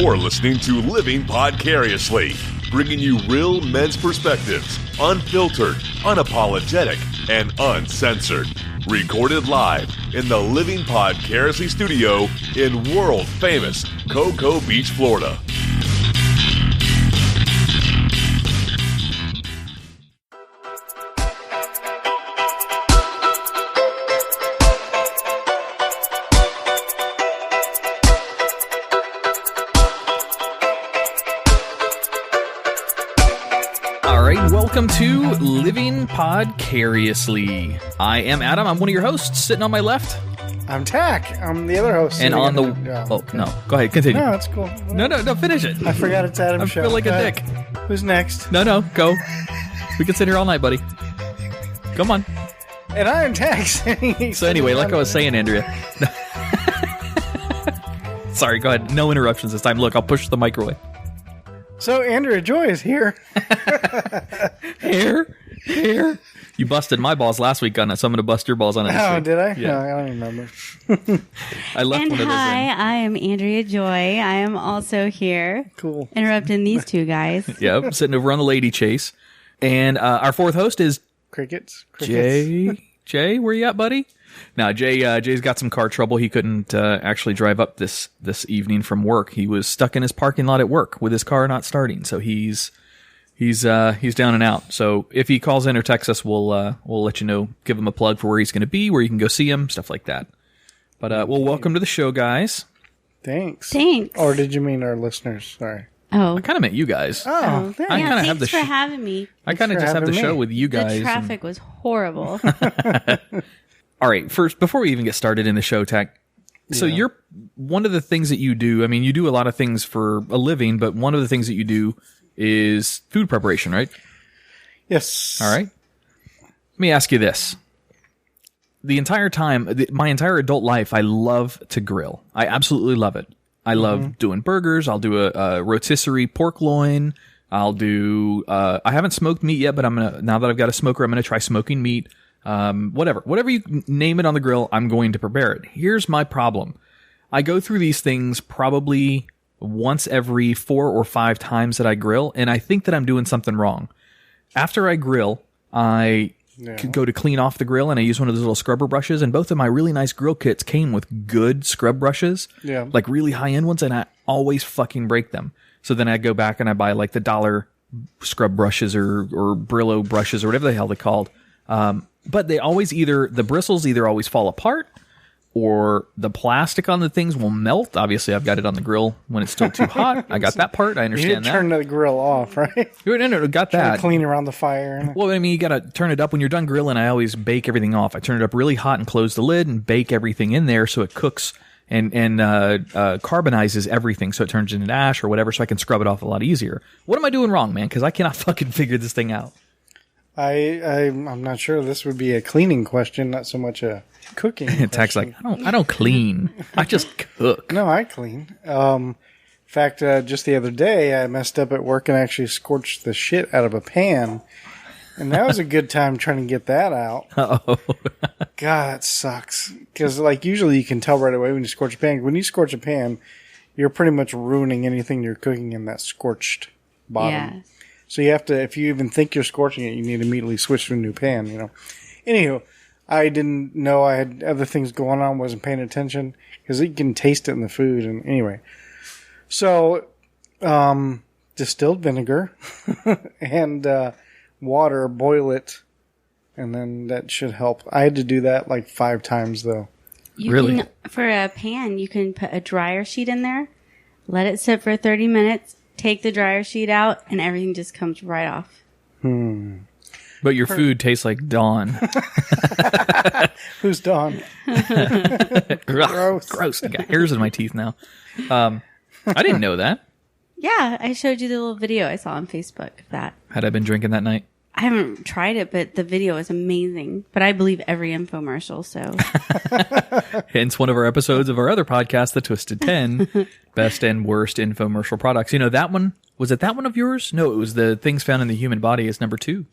You're listening to Living Podcariously, bringing you real men's perspectives, unfiltered, unapologetic, and uncensored. Recorded live in the Living Podcariously studio in world-famous Cocoa Beach, Florida. Welcome to Living Podcariously. I am Adam. I'm one of your hosts. Sitting on my left, I'm Tach. I'm the other host. And on the... no. Go ahead. Continue. No, it's cool. No, finish it. I forgot it's Adam's show. I feel like a dick. Who's next? No, go. We can sit here all night, buddy. Come on. And I am Tach. So anyway, like I was saying, Andrea. Sorry, go ahead. No interruptions this time. Look, I'll push the microwave. So Andrea Joy is here. Here. You busted my balls last week on it, so I'm going to bust your balls on it this week. Did I? Yeah. No, I don't remember. I left and one of those hi, in. I am Andrea Joy. I am also here. Cool. Interrupting these two guys. Yep, sitting over on the lady chase. And our fourth host is... Crickets. Jay, where you at, buddy? Now, Jay's got some car trouble. He couldn't actually drive up this evening from work. He was stuck in his parking lot at work with his car not starting. So he's down and out. So if he calls in or texts us, we'll let you know. Give him a plug for where he's going to be, where you can go see him, stuff like that. But welcome to the show, guys. Thanks. Or did you mean our listeners? Sorry. Oh. I kind of meant you guys. Oh, thanks. I kind of have thanks the for having me. I kind of just have the show with you guys. The traffic was horrible. All right, first, before we even get started in the show, Tach, so you're one of the things that you do, I mean, you do a lot of things for a living, but one of the things that you do is food preparation, right? Yes. All right. Let me ask you this. The entire time, my entire adult life, I love to grill. I absolutely love it. I love doing burgers. I'll do a rotisserie pork loin. I'll do, I haven't smoked meat yet, but now that I've got a smoker, I'm going to try smoking meat. Whatever you name it on the grill, I'm going to prepare it. Here's my problem. I go through these things probably once every 4 or 5 times that I grill, and I think that I'm doing something wrong. After I grill, I go to clean off the grill, and I use one of those little scrubber brushes, and both of my really nice grill kits came with good scrub brushes, like really high-end ones, and I always fucking break them. So then I go back and I buy like the $1 scrub brushes or Brillo brushes or whatever the hell they're called. But they always the bristles either always fall apart or the plastic on the things will melt. Obviously, I've got it on the grill when it's still too hot. I got that part. I understand you didn't turn the grill off, right? No, got that. Clean around the fire. Well, I mean, you got to turn it up when you're done grilling. I always bake everything off. I turn it up really hot and close the lid and bake everything in there so it cooks and carbonizes everything so it turns into ash or whatever so I can scrub it off a lot easier. What am I doing wrong, man? Because I cannot fucking figure this thing out. I'm not sure. This would be a cleaning question, not so much a cooking question. Tach's like, I don't clean. I just cook. No, I clean. In fact, just the other day, I messed up at work and actually scorched the shit out of a pan. And that was a good time trying to get that out. Uh-oh. God, that sucks. Because, usually you can tell right away when you scorch a pan. When you scorch a pan, you're pretty much ruining anything you're cooking in that scorched bottom. Yeah. So you have to, if you even think you're scorching it, you need to immediately switch to a new pan, Anywho, I didn't know I had other things going on, wasn't paying attention, because you can taste it in the food, and anyway. So, distilled vinegar and water, boil it, and then that should help. I had to do that 5 times, though. Really? For a pan, you can put a dryer sheet in there, let it sit for 30 minutes, take the dryer sheet out, and everything just comes right off. But your food tastes like Dawn. Who's Dawn? Gross. I got hairs in my teeth now. I didn't know that. Yeah, I showed you the little video I saw on Facebook of that. Had I been drinking that night? I haven't tried it, but the video is amazing. But I believe every infomercial, so. Hence one of our episodes of our other podcast, The Twisted 10, Best and Worst Infomercial Products. That one, was it that one of yours? No, it was the Things Found in the Human Body is number 2.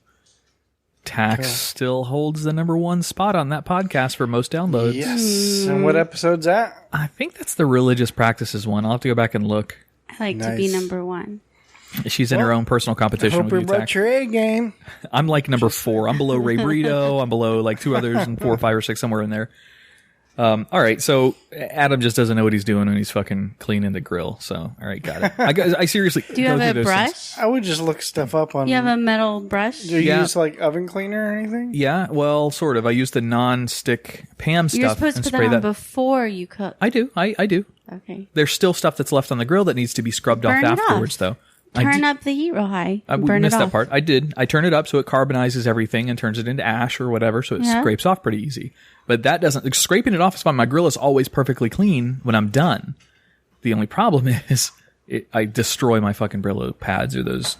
Tach still holds the number 1 spot on that podcast for most downloads. Yes. And what episode's that? I think that's the religious practices one. I'll have to go back and look. I like to be Nice. number one. She's in her own personal competition Hope with you you, brought Tach. your A game. I'm like number 4. I'm below Ray Burrito. I'm below like 2 others and 4 or 5 or 6 somewhere in there. All right, so Adam just doesn't know what he's doing when he's fucking cleaning the grill. So, all right, got it. I seriously. Do you go have through a those brush? things. I would just look stuff up on. You have a metal brush? Do you Yeah. use like oven cleaner or anything? Yeah, well, sort of. I use the non-stick Pam You're stuff supposed and to put spray that on that. before you cook. I do. I do. Okay. There's still stuff that's left on the grill that needs to be scrubbed Burn off it afterwards, though. Turn up the heat real high. We Burn it missed that off. part. I did. I turn it up so it carbonizes everything and turns it into ash or whatever, so it Yeah. scrapes off pretty easy. But that doesn't. Like, scraping it off is fine. My grill is always perfectly clean when I'm done. The only problem is I destroy my fucking Brillo pads or those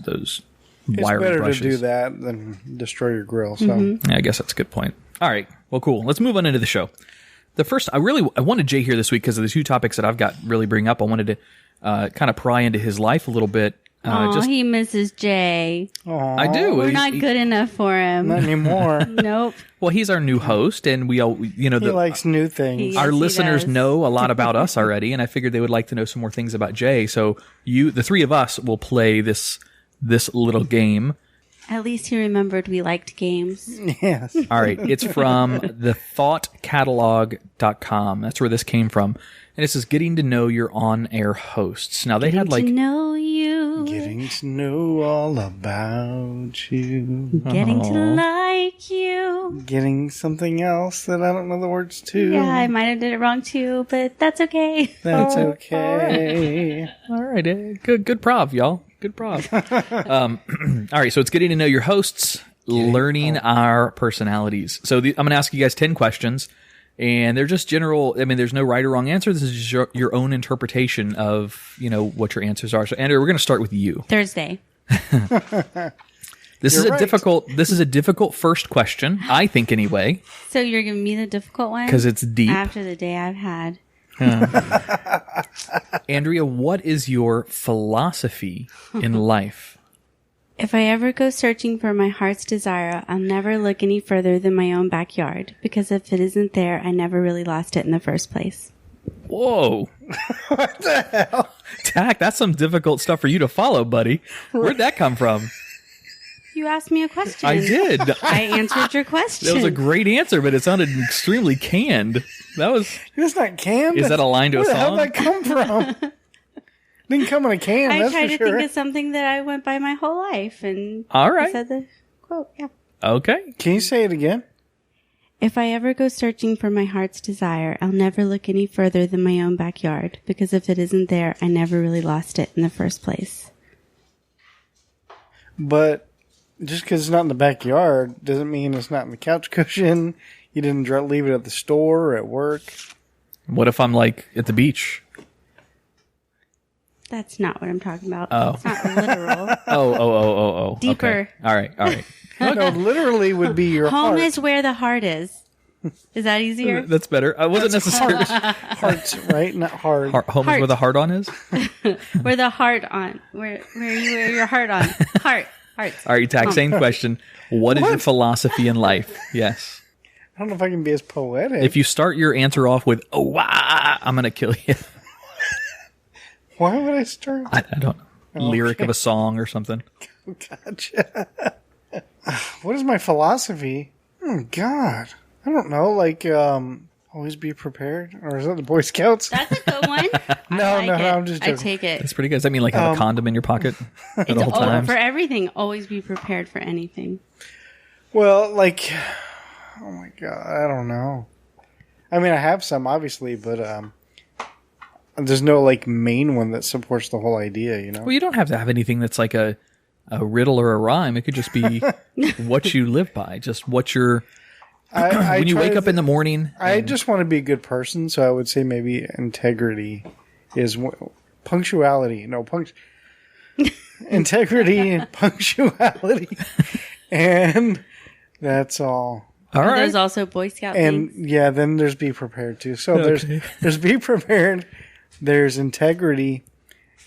It's wiry better brushes. to do that than destroy your grill. So Yeah, I guess that's a good point. All right. Well, cool. Let's move on into the show. The first, I wanted Jay here this week because of the 2 topics that I've got really bring up. I wanted to kind of pry into his life a little bit. Oh, he misses Jay. I do. We're He's- not good enough for him. not anymore. Nope. Well, he's our new host, and we all, He likes new things. Yes, our he listeners does. know a lot about us already, and I figured they would like to know some more things about Jay. So the 3 of us, will play this little game. At least he remembered we liked games. Yes. All right, it's from thethoughtcatalog.com. That's where this came from, and it says getting to know your on-air hosts. Now they had To like know you. Getting to know all about you. Getting to like you. Getting something else that I don't know the words to. Yeah, I might have did it wrong too, but that's okay. That's okay. all right, good prov, y'all. Good prov. All right, so it's getting to know your hosts, learning our personalities. So I'm going to ask you guys 10 questions, and they're just general. I mean, there's no right or wrong answer. This is just your own interpretation of what your answers are. So, Andrea, we're going to start with you. Thursday. This You're is a right. difficult first question, I think, anyway, So you're giving me the difficult one? because it's deep. After the day I've had. Andrea, what is your philosophy in life? If I ever go searching for my heart's desire, I'll never look any further than my own backyard. Because if it isn't there, I never really lost it in the first place. Whoa. What the hell? Tach, that's some difficult stuff for you to follow, buddy. Where'd that come from? You asked me a question. I did. I answered your question. That was a great answer, but it sounded extremely canned. That was. It's not canned. Is that a line to a Where the hell song? did that come from? Didn't come in a can, I that's tried for to sure. think of something that I went by my whole life, and All right. I said the quote. Yeah. Okay. Can you say it again? If I ever go searching for my heart's desire, I'll never look any further than my own backyard. Because if it isn't there, I never really lost it in the first place. But just because it's not in the backyard doesn't mean it's not in the couch cushion. You didn't leave it at the store or at work. What if I'm like at the beach? That's not what I'm talking about. Oh. It's not literal. Oh. Deeper. Okay. All right. No, literally would be your Home heart. is where the heart is. Is that easier? That's better. I wasn't necessarily. Hearts, right? Not hard. Home is Heart. where the heart on is? Where the heart on. Where you wear your heart on. Heart. Hearts. All right, Tach, same question. What is your philosophy in life? Yes. I don't know if I can be as poetic. If you start your answer off with, oh, wow, I'm going to kill you. Why would I start? I don't know. Lyric of a song or something. Gotcha. What is my philosophy? Oh, God. I don't know. Like, always be prepared? Or is that the Boy Scouts? That's a good one. No, I like no, it. I'm just I joking. take it. That's pretty good. Does that mean like have a condom in your pocket at all times? For everything, always be prepared for anything. Well, like, oh my God, I don't know. I mean, I have some, obviously, but there's no, like, main one that supports the whole idea, you know? Well, you don't have to have anything that's like a riddle or a rhyme. It could just be what you live by, just what you're... I when you try wake to up in the morning... I just want to be a good person, so I would say maybe integrity is punctuality. No, integrity and punctuality. And that's all. All Are right. those also Boy Scout And things? yeah, then there's be prepared too. So Okay. there's be prepared, there's integrity,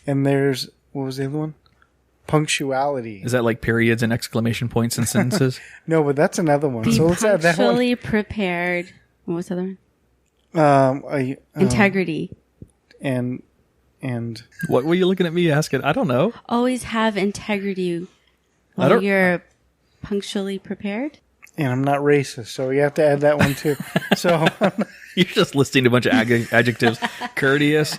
and there's, what was the other one? Punctuality. Is that like periods and exclamation points and sentences? No, but that's another one. Be So let's add that one. punctually prepared. What was the other one? Integrity. And and What were you looking at me asking? I don't know. Always have integrity while you're punctually prepared. I'm not racist, so you have to add that one too. So You're just listing a bunch of adjectives: courteous,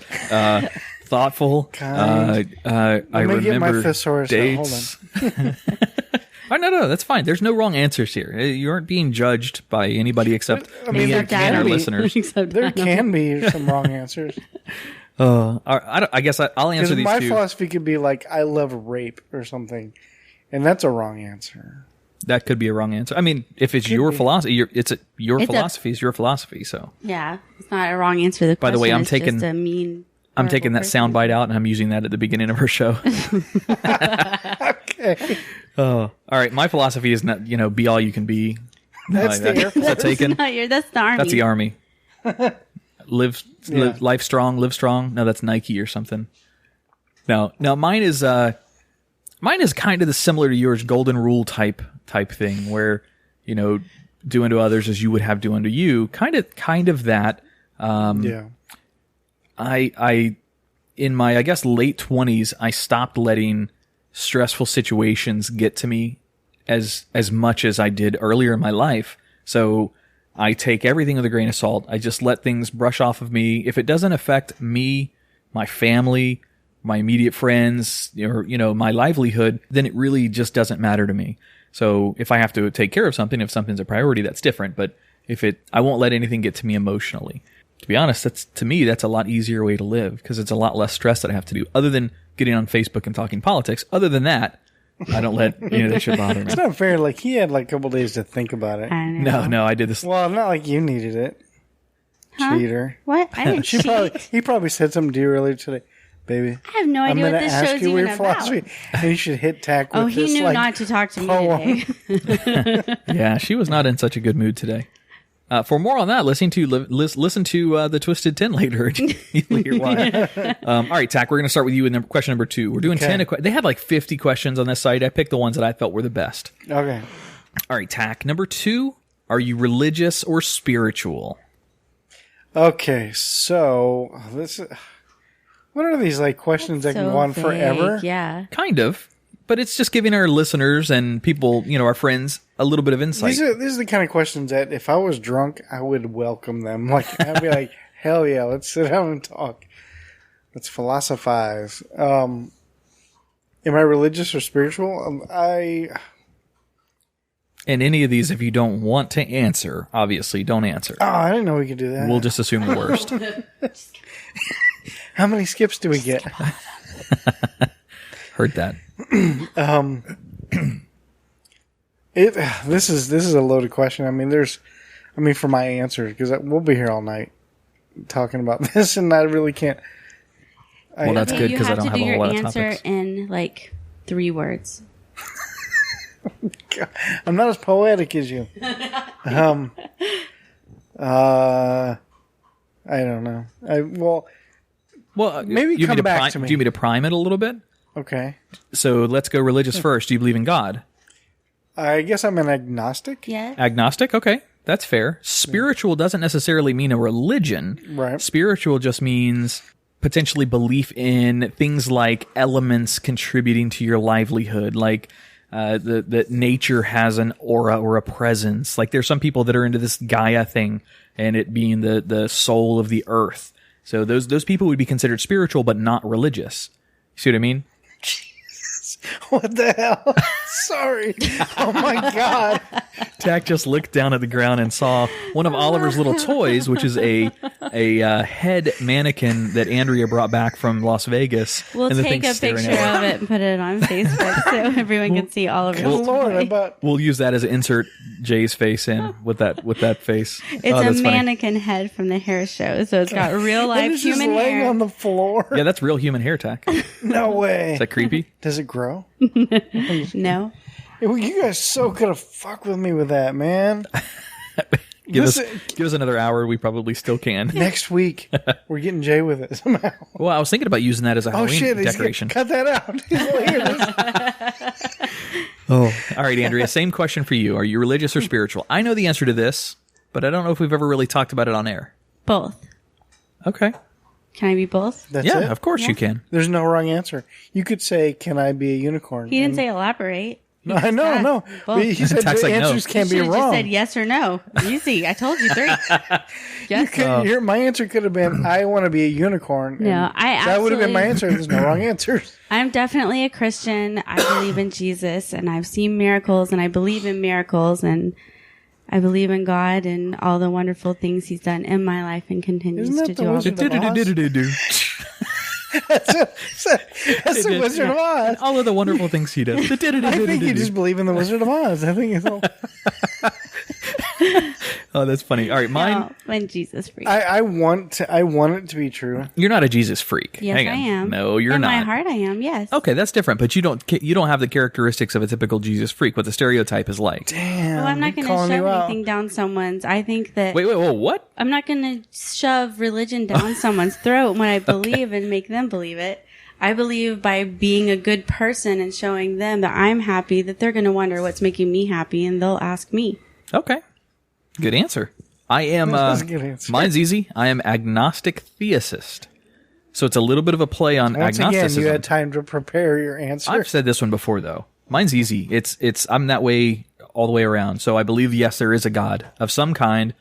thoughtful. Kind. I me get my remember thesaurus out. dates. Hold Oh, no, that's fine. There's no wrong answers here. You aren't being judged by anybody except me and our listeners. there can be some wrong answers. I guess I'll answer Because these my two. philosophy could be like, I love rape or something, and that's a wrong answer. That could be a wrong answer. I mean, if it's your philosophy, your It's philosophy is your philosophy. So, Yeah, it's not a wrong answer to the question. By the way, I'm it's taking- just a mean. I'm taking that person. soundbite out and I'm using that at the beginning of our show. Okay. All right, my philosophy is not be all you can be. That's the Air Is that taken? That's the army. That's the army. Live life strong, live strong. No, that's Nike or something. No, mine is kind of the similar to yours, golden rule type thing, where do unto others as you would have do unto you. Kind of that. Yeah. I in my late 20s, I stopped letting stressful situations get to me as much as I did earlier in my life. So I take everything with a grain of salt. I just let things brush off of me. If it doesn't affect me, my family, my immediate friends, or my livelihood, then it really just doesn't matter to me. So if I have to take care of something, if something's a priority, that's different. But I won't let anything get to me emotionally. To be honest, that's a lot easier way to live because it's a lot less stress that I have to do. Other than getting on Facebook and talking politics, other than that, I don't let any of that shit bother me. It's not fair. Like, he had like a couple days to think about it. I know. No, I did this. Well, not like you needed it. Huh? Cheater. What? I didn't cheat. He probably said something to you earlier today. Baby, I have no I'm idea going what to this ask show's you even your about. philosophy. And you should hit tack with Oh, he this, knew like, not to talk to me poem. today. Yeah, she was not in such a good mood today. For more on that, listen to the Twisted 10 later. You'll hear why. All right, Tach, we're going to start with you in question number 2. We're doing 10. They had like 50 questions on this site. I picked the ones that I felt were the best. Okay. All right, Tach, number 2. Are you religious or spiritual? Okay, so what are these like questions that can go on vague, forever? Yeah. Kind of. But it's just giving our listeners and people, our friends, a little bit of insight. These are the kind of questions that if I was drunk, I would welcome them. Like, I'd be like, hell yeah, let's sit down and talk. Let's philosophize. Am I religious or spiritual? And any of these, if you don't want to answer, obviously don't answer. Oh, I didn't know we could do that. We'll just assume the worst. How many skips do we get? Heard that. This is a loaded question. I mean, for my answer, because we'll be here all night talking about this, and I really can't. Well, that's good because I don't have a whole lot of You have to do your topics. answer in like 3 words. I'm not as poetic as you. I don't know. Well, maybe you come need back to me. Do you want me to prime it a little bit? Okay. So let's go religious first. Do you believe in God? I guess I'm an agnostic. Yeah. Agnostic? Okay. That's fair. Spiritual doesn't necessarily mean a religion. Right. Spiritual just means potentially belief in things like elements contributing to your livelihood, like that nature has an aura or a presence. Like there's some people that are into this Gaia thing and it being the soul of the earth. So those people would be considered spiritual but not religious. You see what I mean? What the hell? Sorry. Oh my God. Tach just looked down at the ground and saw one of Oliver's little toys, which is a head mannequin that Andrea brought back from Las Vegas. We'll and the take a thing's staring picture at her. of it and put it on Facebook so everyone can see all of it. Good Lord. We'll use that as an insert Jay's face in with that face. It's Oh, a that's funny. mannequin head from the hair show, so it's got real life and it's just human laying hair. on the floor. Yeah, that's real human hair, Tach. Is No way. that creepy? Does it grow? No. You guys so could have fucked with me with that, man. Give Listen- us another hour. We probably still can. Next week, we're getting Jay with it somehow. Well, I was thinking about using that as a Oh Halloween shit! decoration. Cut that out. Oh, all right, Andrea. Same question for you. Are you religious or spiritual? I know the answer to this, but I don't know if we've ever really talked about it on air. Both. Okay. Can I be both? That's Yeah, it. of course you can. There's no wrong answer. You could say, "Can I be a unicorn?" He didn't say elaborate. No, I know, no. Both. But he said Tach's the like, no. answers can't be You should've wrong. just said yes or no. Easy. I told you 3. Yes. My answer could have been, "I want to be a unicorn." No, and that would have been my answer. There's no wrong answers. I'm definitely a Christian. I believe in Jesus, and I've seen miracles, and I believe in miracles, and I believe in God and all the wonderful things He's done in my life and continues Isn't that to the do. All Wizard of Oz? That's the Wizard of Oz. All of the wonderful things he does. I think you just believe in the Wizard of Oz. I think it's all. Oh, that's funny. All right, mine. No, when Jesus freak. I want it to be true. You're not a Jesus freak. Yes, Hang I on. am. No, you're in not. In my heart, I am. Yes. Okay, that's different. But you don't have the characteristics of a typical Jesus freak. What the stereotype is like. Damn. Well, I'm not going to shove anything down someone's. I think that. Wait, whoa, what? I'm not going to shove religion down someone's throat when I believe and make them believe it. I believe by being a good person and showing them that I'm happy, that they're going to wonder what's making me happy, and they'll ask me. Okay, good answer. I am. That's a good answer. Mine's easy. I am agnostic theist. So it's a little bit of a play on Once agnosticism. again, you had time to prepare your answer. I've said this one before, though. Mine's easy. It's I'm that way all the way around. So I believe, yes, there is a God of some kind.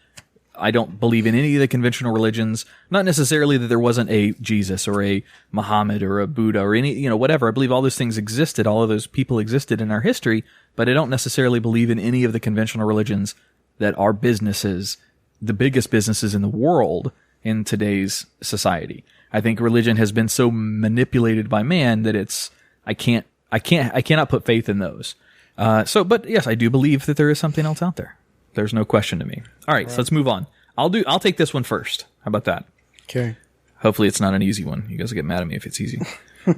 I don't believe in any of the conventional religions. Not necessarily that there wasn't a Jesus or a Muhammad or a Buddha or any, whatever. I believe all those things existed. All of those people existed in our history, but I don't necessarily believe in any of the conventional religions that are businesses, the biggest businesses in the world in today's society. I think religion has been so manipulated by man that I cannot put faith in those. But yes, I do believe that there is something else out there. There's no question to me. All right, so let's move on. I'll take this one first. How about that? Okay. Hopefully it's not an easy one. You guys will get mad at me if it's easy.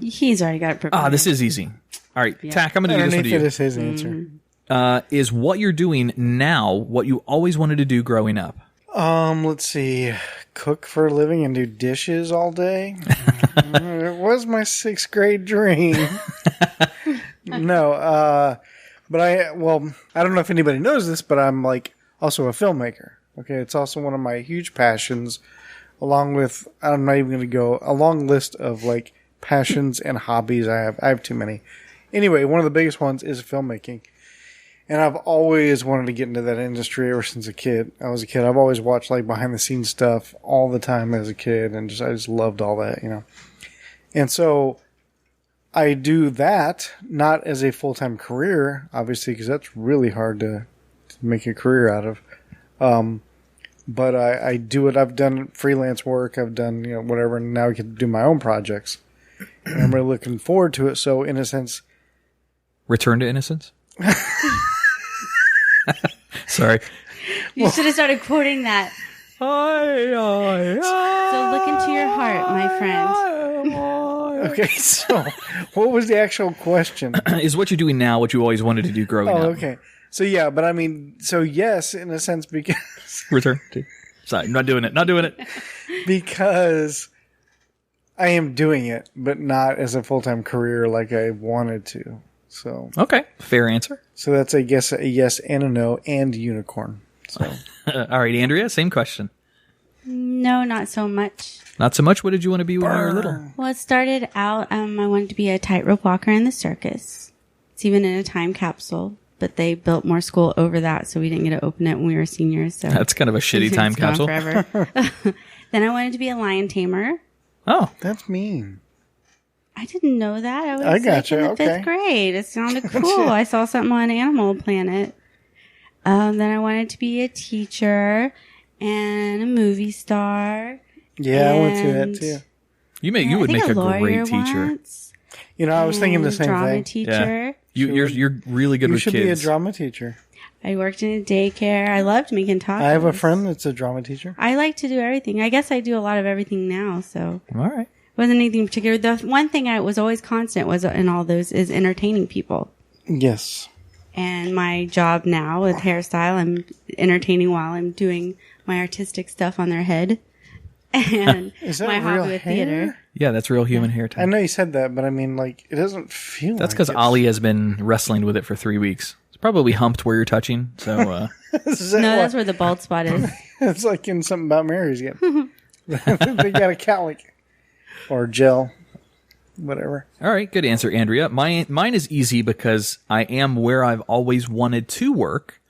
He's already got it prepared. This is easy. All right, Tach, I'm going to do this one to you. Underneath it is his answer. Is what you're doing now what you always wanted to do growing up? Let's see. Cook for a living and do dishes all day. It was my 6th grade dream. No, but I don't know if anybody knows this, but I'm also a filmmaker. Okay. It's also one of my huge passions, along with, I'm not even going to go, a long list of passions and hobbies I have too many. Anyway, one of the biggest ones is filmmaking. And I've always wanted to get into that industry ever since I was a kid. I've always watched behind the scenes stuff all the time as a kid, and I just loved all that, And so I do that not as a full-time career, obviously, because that's really hard to make a career out of. But I do it. I've done freelance work. I've done whatever, and now I get to do my own projects. And I'm really looking forward to it. So in a sense, Return to innocence. Sorry. You should have started quoting that. So look into your heart, my friend. Okay, so what was the actual question? Is what you're doing now what you always wanted to do growing up? Okay. So yeah, but I mean, so yes, in a sense, because Return to. Sorry, not doing it. Because I am doing it, but not as a full-time career like I wanted to. So Okay, fair answer. So that's, I guess, a yes and a no and unicorn. So All right, Andrea, same question. No, not so much. Not so much. What did you want to be when you were little? Well, it started out, I wanted to be a tightrope walker in the circus. It's even in a time capsule, but they built more school over that, so we didn't get to open it when we were seniors. So That's kind of a shitty time it's gone capsule. Forever. Then I wanted to be a lion tamer. Oh, that's mean. I didn't know that. I was I gotcha. in the Okay. 5th grade. It sounded cool. I saw something on Animal Planet. Then I wanted to be a teacher and a movie star. Yeah, I went through that And too. you would I think make a lawyer great teacher. once, I was thinking the and same drama thing. teacher. You're really good You with should kids. be a drama teacher. I worked in a daycare. I loved making tacos. I have a friend that's a drama teacher. I like to do everything. I guess I do a lot of everything now, so All right. wasn't anything particular. The one thing I was always constant was in all those is entertaining people. Yes. And my job now with hairstyle, I'm entertaining while I'm doing my artistic stuff on their head. And Is that my real hobby with hair? theater. Yeah, that's real human hair I type. know you said that, but I mean, it doesn't feel That's like because it. Ollie has been wrestling with it for 3 weeks. It's probably humped where you're touching. So Is that No, why- that's where the bald spot is. It's like in Something About Mary's. They got a cowlick. or gel, whatever. All right, good answer, Andrea. Mine is easy because I am where I've always wanted to work,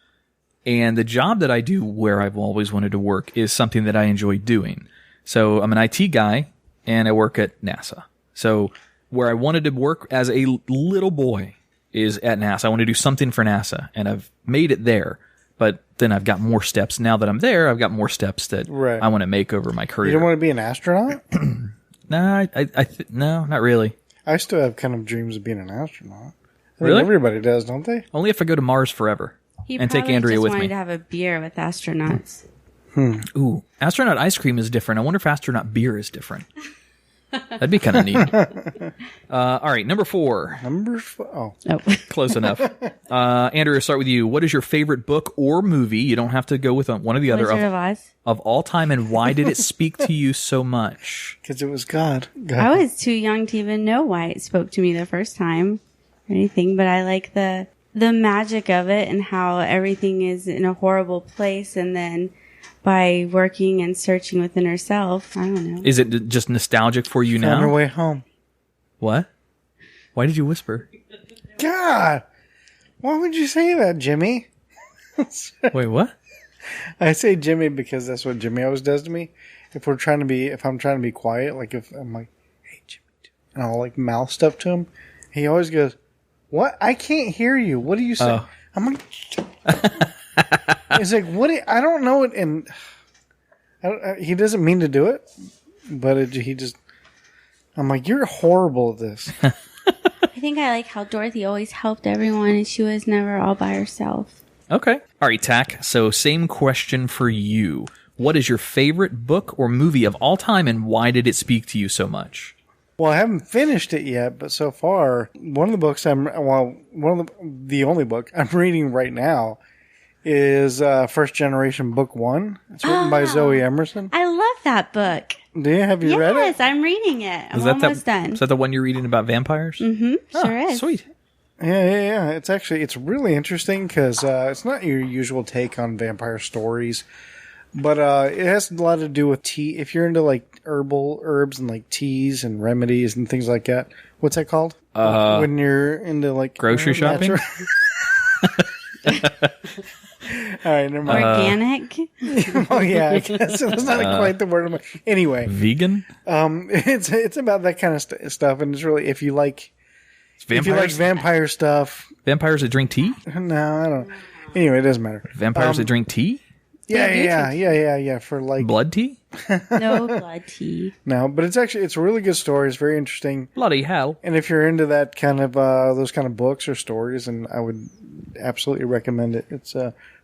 and the job that I do where I've always wanted to work is something that I enjoy doing. So I'm an IT guy, and I work at NASA. So where I wanted to work as a little boy is at NASA. I want to do something for NASA, and I've made it there. But then I've got more steps. Now that I'm there, I've got more steps that I want to make over my career. You don't want to be an astronaut? No, no, not really. I still have kind of dreams of being an astronaut. I Really? think everybody does, don't they? Only if I go to Mars forever He and take probably Andrea just with wanted me. to have a beer with astronauts. Ooh, astronaut ice cream is different. I wonder if astronaut beer is different. That'd be kind of neat. All right, number 4. Oh. Close enough. Andrea, start with you. What is your favorite book or movie? You don't have to go with one or the other Wizard of Oz. of all time, and why did it speak to you so much? Because it was God. I was too young to even know why it spoke to me the first time or anything, but I like the magic of it and how everything is in a horrible place, and then by working and searching within herself, I don't know. Is it just nostalgic for you On her now? way home. What? Why did you whisper? God! Why would you say that, Jimmy? Wait, what? I say Jimmy because that's what Jimmy always does to me. If I'm trying to be quiet, like if I'm like, hey Jimmy, and I'll like mouth stuff to him, he always goes, "What? I can't hear you. What do you say?" Oh. I'm like, he's like, "What? I don't know it." And he doesn't mean to do it, but he just. I'm like, "You're horrible at this." I think I like how Dorothy always helped everyone and she was never all by herself. Okay. All right, Tach. So same question for you. What is your favorite book or movie of all time, and why did it speak to you so much? Well, I haven't finished it yet, but so far, one of the books the only book I'm reading right now is First Generation Book 1. It's written by Zoe Emerson. I love that book. Do you? Have you read it? Yes, I'm reading it. I'm almost done. Is that the one you're reading about vampires? Mm-hmm, sure is. Sweet. Yeah. It's really interesting because it's not your usual take on vampire stories, but it has a lot to do with tea. If you're into like herbs and like teas and remedies and things like that, what's that called? When you're into like grocery shopping. All right, never mind. Organic? Oh yeah, I guess that's not quite the word. Anyway, Vegan? It's about that kind of stuff, and it's really if you like vampire stuff. Vampires that drink tea? No, I don't. Anyway, it doesn't matter. Vampires that drink tea? Yeah. For like Blood tea? No blood tea. no, but it's a really good story. It's very interesting. Bloody hell. And if you're into that kind of those kind of books or stories, and I would absolutely recommend it. It's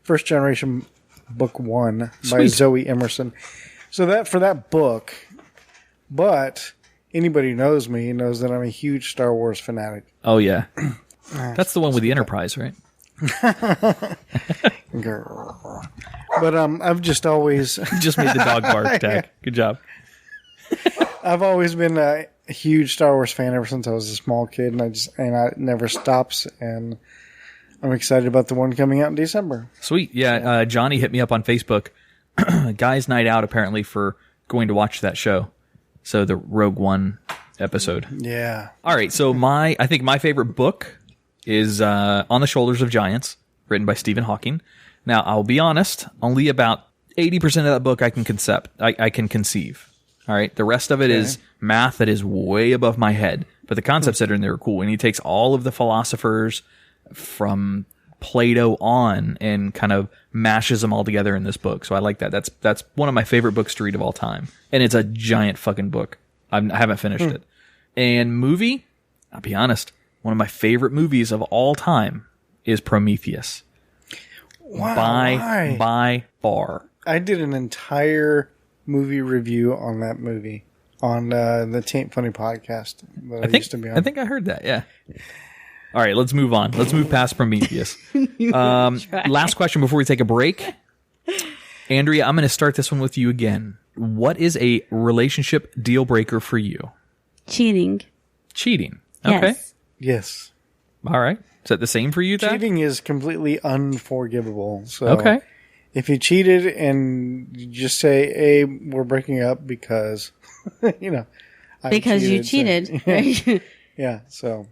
First Generation Book 1 by Sweet. Zoe Emerson. So that for that book, but anybody who knows me knows that I'm a huge Star Wars fanatic. Oh, yeah. That's the one with the Enterprise, right? Girl. But I've just always You just made the dog bark, Tach. Good job. I've always been a huge Star Wars fan ever since I was a small kid, and it never stops. And I'm excited about the one coming out in December. Sweet. Yeah, Johnny hit me up on Facebook. Guys' night out, apparently, for going to watch that show. So the Rogue One episode. Yeah. All right, so I think my favorite book is On the Shoulders of Giants, written by Stephen Hawking. Now, I'll be honest, only about 80% of that book I can conceive. All right, the rest of it is math that is way above my head, but the concepts that are in there are cool. And he takes all of the philosophers from Plato on and kind of mashes them all together in this book. So I like that. That's one of my favorite books to read of all time. And it's a giant fucking book. I haven't finished it. And movie, I'll be honest, one of my favorite movies of all time is Prometheus. Wow. By far. I did an entire movie review on that movie on the Taint Funny podcast that I used to be on. I think I heard that, yeah. All right, let's move on. Let's move past Prometheus. Last question before we take a break. Andrea, I'm going to start this one with you again. What is a relationship deal breaker for you? Cheating. Cheating. Okay. Yes. Yes. All right. Is that the same for you, Tach? Cheating is completely unforgivable. So Okay. if you cheated and you just say, hey, we're breaking up because, Because you cheated. Right? Yeah, so.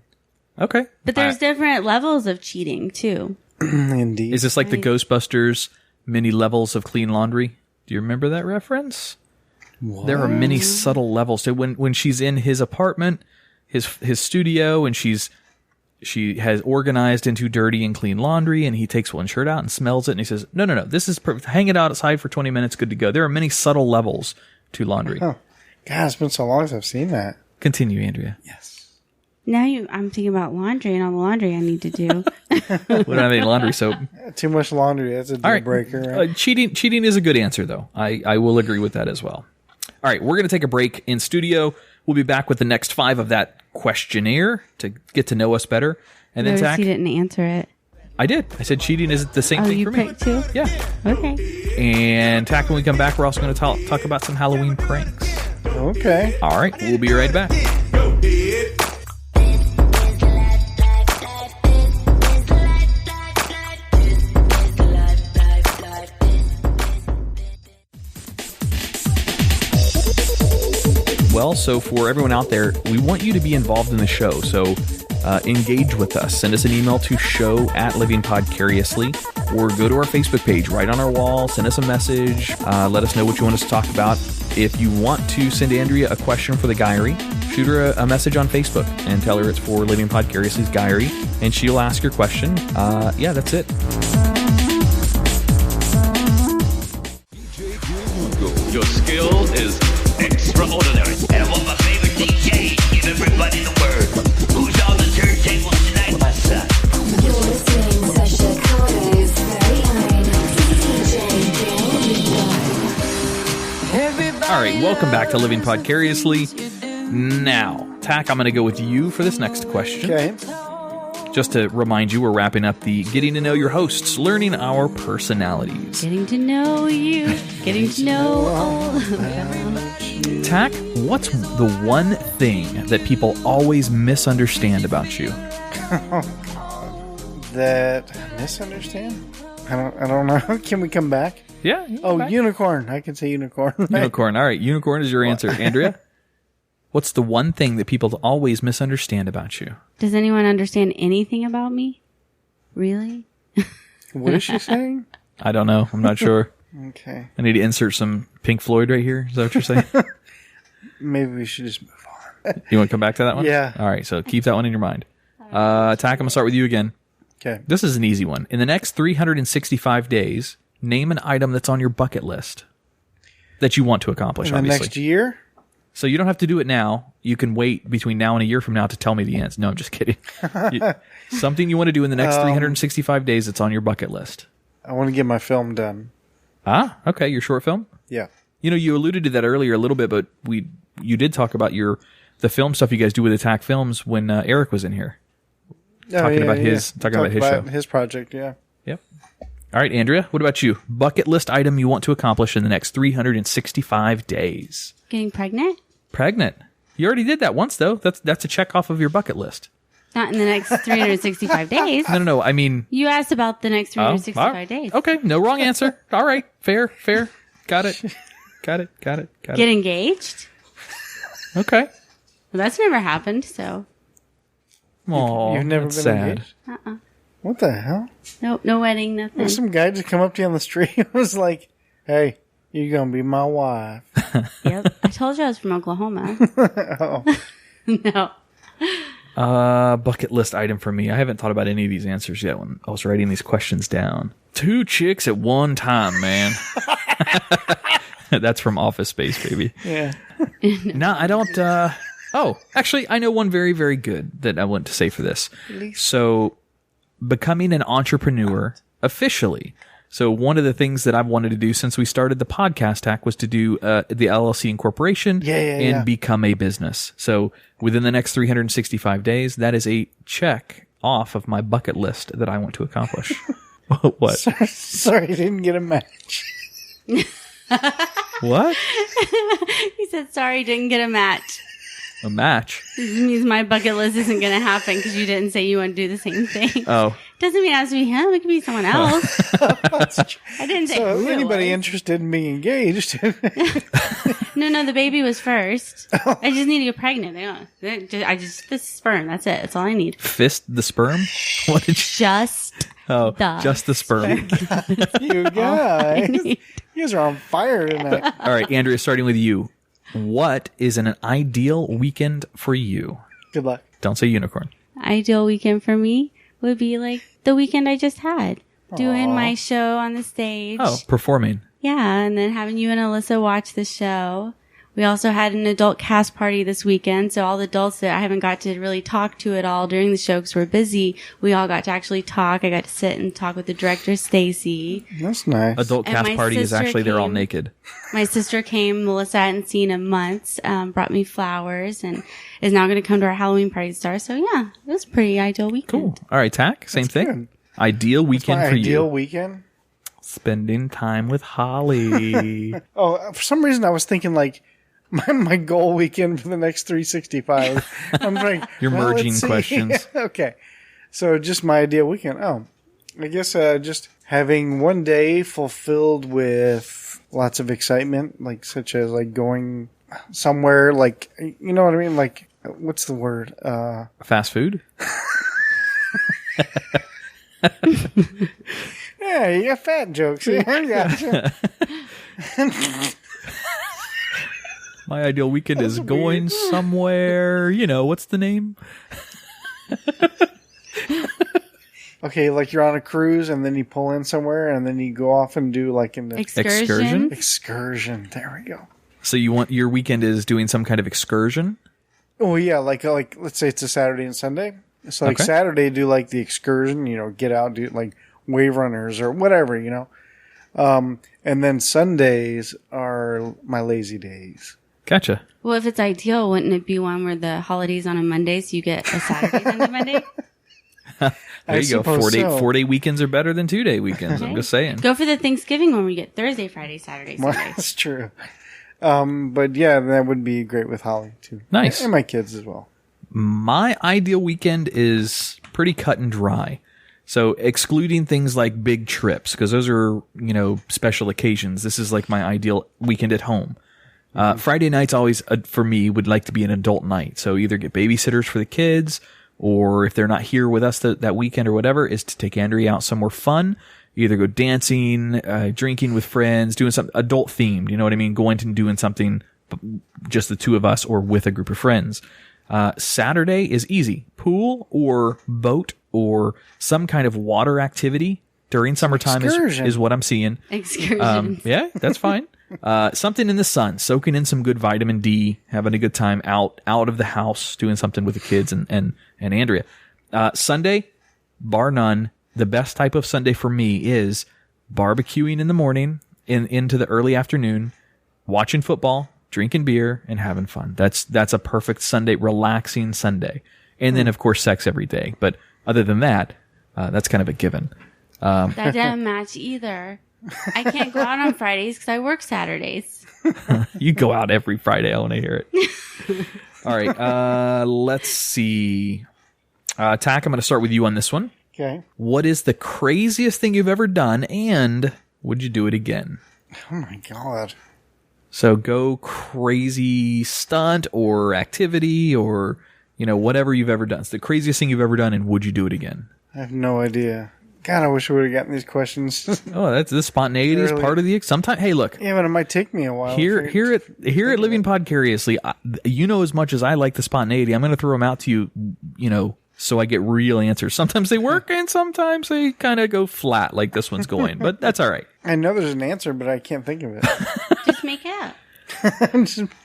Okay. But there's different levels of cheating, too. Indeed. Is this like the Ghostbusters mini levels of clean laundry? Do you remember that reference? What? There are many subtle levels. So when she's in his apartment, his studio, and she has organized into dirty and clean laundry, and he takes one shirt out and smells it, and he says, no, this is perfect. Hang it outside for 20 minutes, good to go. There are many subtle levels to laundry. Oh, God, it's been so long since I've seen that. Continue, Andrea. Yes. Now I'm thinking about laundry and all the laundry I need to do. What do I mean, laundry soap? Too much laundry. That's a deal breaker. Right? Cheating is a good answer, though. I will agree with that as well. All right, we're going to take a break in studio. We'll be back with the next 5 of that questionnaire to get to know us better. And then Tach, you didn't answer it. I did. I said cheating is the same thing for me. Oh, you picked too? Yeah. Okay. And Tach, when we come back, we're also going to talk about some Halloween pranks. Okay. All right, we'll be right back. Well, so for everyone out there, we want you to be involved in the show. So engage with us. Send us an email to show@livingpodcariously, or go to our Facebook page, right on our wall. Send us a message. Let us know what you want us to talk about. If you want to send Andrea a question for the Guyry, shoot her a message on Facebook and tell her it's for Living Podcariously's Guyry, and she'll ask your question. Yeah, that's it. DJ Gil Lugo. Your skill is extraordinary. And I want my favorite DJ. Give everybody the word. Who's on the turntables tonight, my son? You're listening to Chicago's very own DJ Gil Lugo. All right, welcome back to Living Podcariously. Now, Tach, I'm going to go with you for this next question. Okay. Just to remind you, we're wrapping up the Getting to Know Your Hosts, learning our personalities. Getting to know you. Getting to know all about you. Tach, what's the one thing that people always misunderstand about you? That misunderstand? I don't know. Can we come back? Yeah. Unicorn. I can say unicorn. Unicorn. All right, unicorn is your answer. Andrea? What's the one thing that people always misunderstand about you? Does anyone understand anything about me? Really? What is she saying? I don't know. I'm not sure. Okay. I need to insert some Pink Floyd right here. Is that what you're saying? Maybe we should just move on. You want to come back to that one? Yeah. All right, so keep that one in your mind. Tach, I'm going to start with you again. Okay. This is an easy one. In the next 365 days, name an item that's on your bucket list that you want to accomplish, In the obviously. next year? So you don't have to do it now. You can wait between now and a year from now to tell me the answer. No, I'm just kidding. Something you want to do in the next 365 days that's on your bucket list. I want to get my film done. Ah, okay. Your short film? Yeah. You know, you alluded to that earlier a little bit, but you did talk about the film stuff you guys do with Attack Films when Eric was in here. Talking about his show. His project, yeah. Yep. All right, Andrea, what about you? Bucket list item you want to accomplish in the next 365 days. Getting pregnant? Pregnant. You already did that once, though. That's a check off of your bucket list. Not in the next 365 days. No. I mean... You asked about the next 365 days. Okay, no wrong answer. All right, fair. Got it. Get engaged? Okay. Well, that's never happened, so... Oh, You've never that's been sad. engaged? What the hell? No wedding, nothing. There's some guy just come up to you on the street and was like, hey, you're going to be my wife. Yep. I told you I was from Oklahoma. Oh. No. Bucket list item for me. I haven't thought about any of these answers yet when I was writing these questions down. 2 chicks at one time, man. That's from Office Space, baby. Yeah. No, I don't. Actually, I know one very, very good that I want to say for this. So, becoming an entrepreneur officially. So, one of the things that I've wanted to do since we started the podcast Tach was to do the LLC incorporation and become a business. So, within the next 365 days, that is a check off of my bucket list that I want to accomplish. What? Sorry, I didn't get a match. What? He said, sorry, didn't get a match. A match? This means my bucket list isn't going to happen because you didn't say you want to do the same thing. Oh. Doesn't mean it has to be him. It could be someone else. I didn't say So who it anybody was. interested in being engaged? No, No, the baby was first. I just need to get pregnant. I just the sperm. That's it. That's all I need. Fist the sperm? What did you... Just just the sperm. You guys. You guys are on fire tonight. All right, Andrea, starting with you. What is an ideal weekend for you? Good luck. Don't say unicorn. Ideal weekend for me would be like the weekend I just had. Doing my show on the stage. Oh, performing. Yeah, and then having you and Alyssa watch the show. We also had an adult cast party this weekend, so all the adults that I haven't got to really talk to at all during the show because we're busy, we all got to actually talk. I got to sit and talk with the director, Stacy. That's nice. Adult And cast my party is sister actually they're all came. naked. My sister came, Melissa I hadn't seen in months, brought me flowers, and is now going to come to our Halloween party star. So yeah, it was a pretty ideal weekend. Cool. All right, Tach, same thing. good. Ideal weekend My for ideal you. weekend? Spending time with Holly. Oh, for some reason I was thinking like my goal weekend for the next 365. I'm like, You're well, merging let's see. questions. Okay. So just my ideal weekend. Oh, I guess just having one day fulfilled with lots of excitement, like such as like going somewhere, like, you know what I mean? Like, what's the word? Fast food? Yeah, you got fat jokes. Yeah, I gotcha. My ideal weekend is going somewhere. You know, what's the name? Okay, like you're on a cruise and then you pull in somewhere and then you go off and do like an Excursion. excursion. There we go. So you want your weekend is doing some kind of excursion? Oh yeah, like let's say it's a Saturday and Sunday. So like Okay. Saturday do like the excursion, you know, get out, do like wave runners or whatever, you know. And then Sundays are my lazy days. Gotcha. Well, if it's ideal, wouldn't it be one where the holidays on a Monday, so you get a Saturday and a Monday? There you go. suppose so. 4-day weekends are better than 2-day weekends. I'm just saying. Go for the Thanksgiving one where you get Thursday, Friday, Saturday, Well, Sunday. that's true. But yeah, that would be great with Holly too. Nice. And my kids as well. My ideal weekend is pretty cut and dry. So excluding things like big trips, because those are, you know, special occasions. This is like my ideal weekend at home. Friday nights always, for me, would like to be an adult night. So either get babysitters for the kids, or if they're not here with us that weekend or whatever, is to take Andrea out somewhere fun. Either go dancing, drinking with friends, doing something adult themed. You know what I mean? Going and doing something just the two of us or with a group of friends. Saturday is easy. Pool or boat or some kind of water activity during summertime Excursion. is what I'm seeing. Excursions. Yeah, that's fine. Something in the sun, soaking in some good vitamin D, having a good time out of the house, doing something with the kids and Andrea. Sunday, bar none, the best type of Sunday for me is barbecuing in the morning into the early afternoon, watching football, drinking beer, and having fun. That's a perfect Sunday, relaxing Sunday. And then, of course, sex every day. But other than that, that's kind of a given. That didn't match either. I can't go out on Fridays because I work Saturdays. You go out every Friday. I want to hear it. All right. Let's see. Tach, I'm going to start with you on this one. Okay. What is the craziest thing you've ever done, and would you do it again? Oh my God. So go crazy stunt or activity or, you know, whatever you've ever done. It's the craziest thing you've ever done, and would you do it again? I have no idea. God, I wish we would have gotten these questions. Oh, that's the spontaneity is Really? part of the. Sometimes, hey, look. Yeah, but it might take me a while. Here at Living Podcariously, you know as much as I like the spontaneity. I'm going to throw them out to you, you know, so I get real answers. Sometimes they work, and sometimes they kind of go flat, like this one's going. But that's all right. I know there's an answer, but I can't think of it. Just make it up.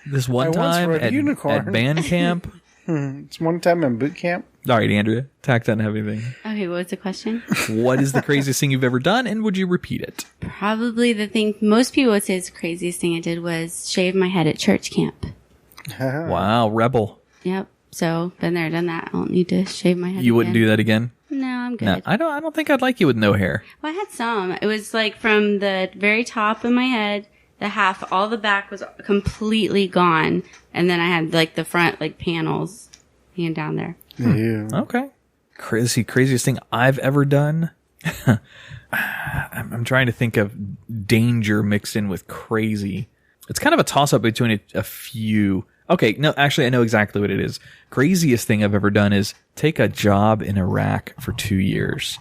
This one I once time rode a at unicorn. band camp. It's one time in boot camp. All right, Andrea, Tach doesn't have anything. Okay, what was the question? What is the craziest thing you've ever done, and would you repeat it? Probably the thing most people would say is the craziest thing I did was shave my head at church camp. Wow, rebel. Yep. So, been there, done that. I don't need to shave my head You wouldn't do that again? No, I'm good. No, I don't think I'd like you with no hair. Well, I had some. It was like from the very top of my head, the half, all the back was completely gone. And then I had like the front, like panels hanging down there. Ew. Okay. Craziest thing I've ever done. I'm trying to think of danger mixed in with crazy. It's kind of a toss-up between a few. Okay, no, actually, I know exactly what it is. Craziest thing I've ever done is take a job in Iraq for 2 years.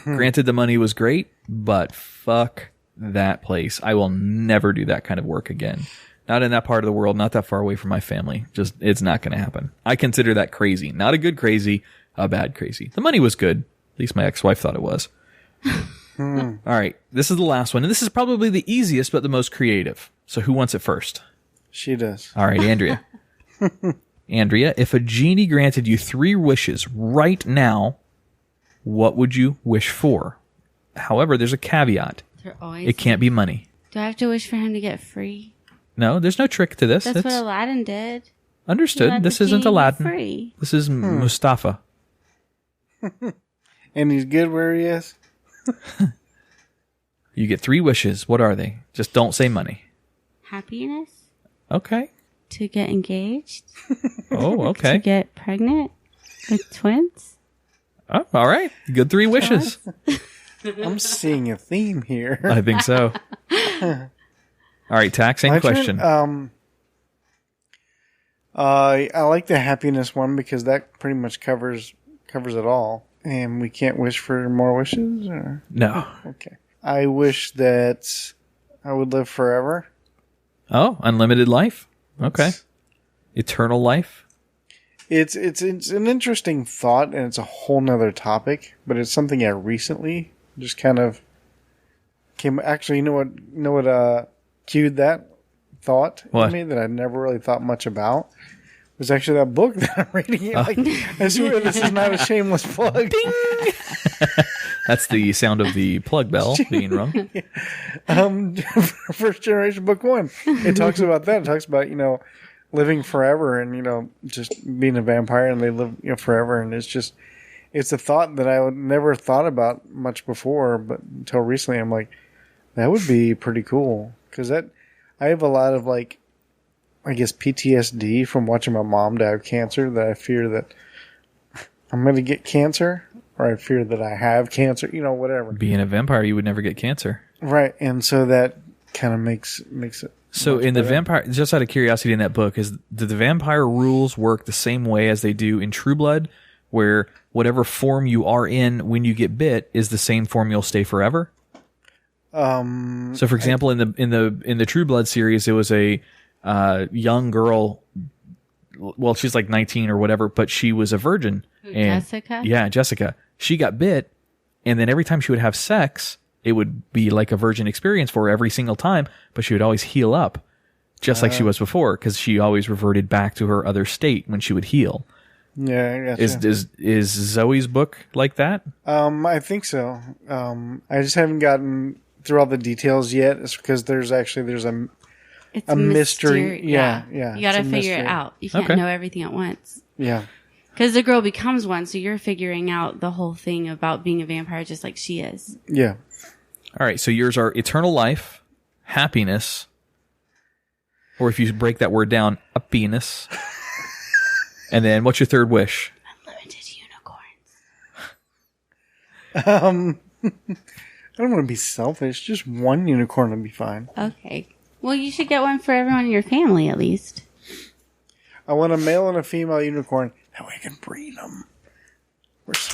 Granted, the money was great, but fuck that place. I will never do that kind of work again. Not in that part of the world, not that far away from my family. Just, it's not going to happen. I consider that crazy. Not a good crazy, a bad crazy. The money was good. At least my ex-wife thought it was. All right, this is the last one. And this is probably the easiest, but the most creative. So who wants it first? She does. All right, Andrea. Andrea, if a genie granted you 3 wishes right now, what would you wish for? However, there's a caveat. It can't be money. Do I have to wish for him to get free? No, there's no trick to this. That's what Aladdin did. Understood. This isn't Aladdin. Free. This is Mustafa. And he's good where he is? You get 3 wishes. What are they? Just don't say money. Happiness. Okay. To get engaged. Oh, okay. To get pregnant with twins. Oh, all right. Good 3 wishes. I'm seeing a theme here. I think so. All right, Tach, same question. I like the happiness one because that pretty much covers it all. And we can't wish for more wishes? Or? No. Okay. I wish that I would live forever. Oh, unlimited life? Okay. Eternal life? It's an interesting thought, and it's a whole nother topic, but it's something I recently just kind of came. Actually, you know what cued that thought in me that I never really thought much about? It was actually that book that I'm reading. Like, I swear this is not a shameless plug. Ding! That's the sound of the plug bell being rung. First Generation Book 1. It talks about that. It talks about, living forever and, just being a vampire and they live forever. And it's a thought that I would never thought about much before, but until recently I'm like, that would be pretty cool. Because I have a lot of PTSD from watching my mom die of cancer, that I fear that I'm going to get cancer, or I fear that I have cancer, whatever. Being a vampire, you would never get cancer. Right. And so that kind of makes it. So in the vampire, just out of curiosity in that book, do the vampire rules work the same way as they do in True Blood, where whatever form you are in when you get bit is the same form you'll stay forever? So for example, in the True Blood series, it was a young girl. Well, she's like 19 or whatever, but she was a virgin. Jessica? Yeah, Jessica. She got bit, and then every time she would have sex, it would be like a virgin experience for her every single time, but she would always heal up, just like she was before, because she always reverted back to her other state when she would heal. Yeah, I gotcha. Is Zoe's book like that? I think so. I just haven't gotten through all the details yet. It's because there's a mystery. Yeah. You got to figure it out. You can't know everything at once. Yeah. Because the girl becomes one, so you're figuring out the whole thing about being a vampire just like she is. Yeah. All right, so yours are eternal life, happiness, or if you break that word down, a penis. And then what's your third wish? Unlimited I unicorns. don't want to be selfish. Just one unicorn would be fine. Okay. Well, you should get one for everyone in your family, at least. I want a male and a female unicorn. That way I can breed them.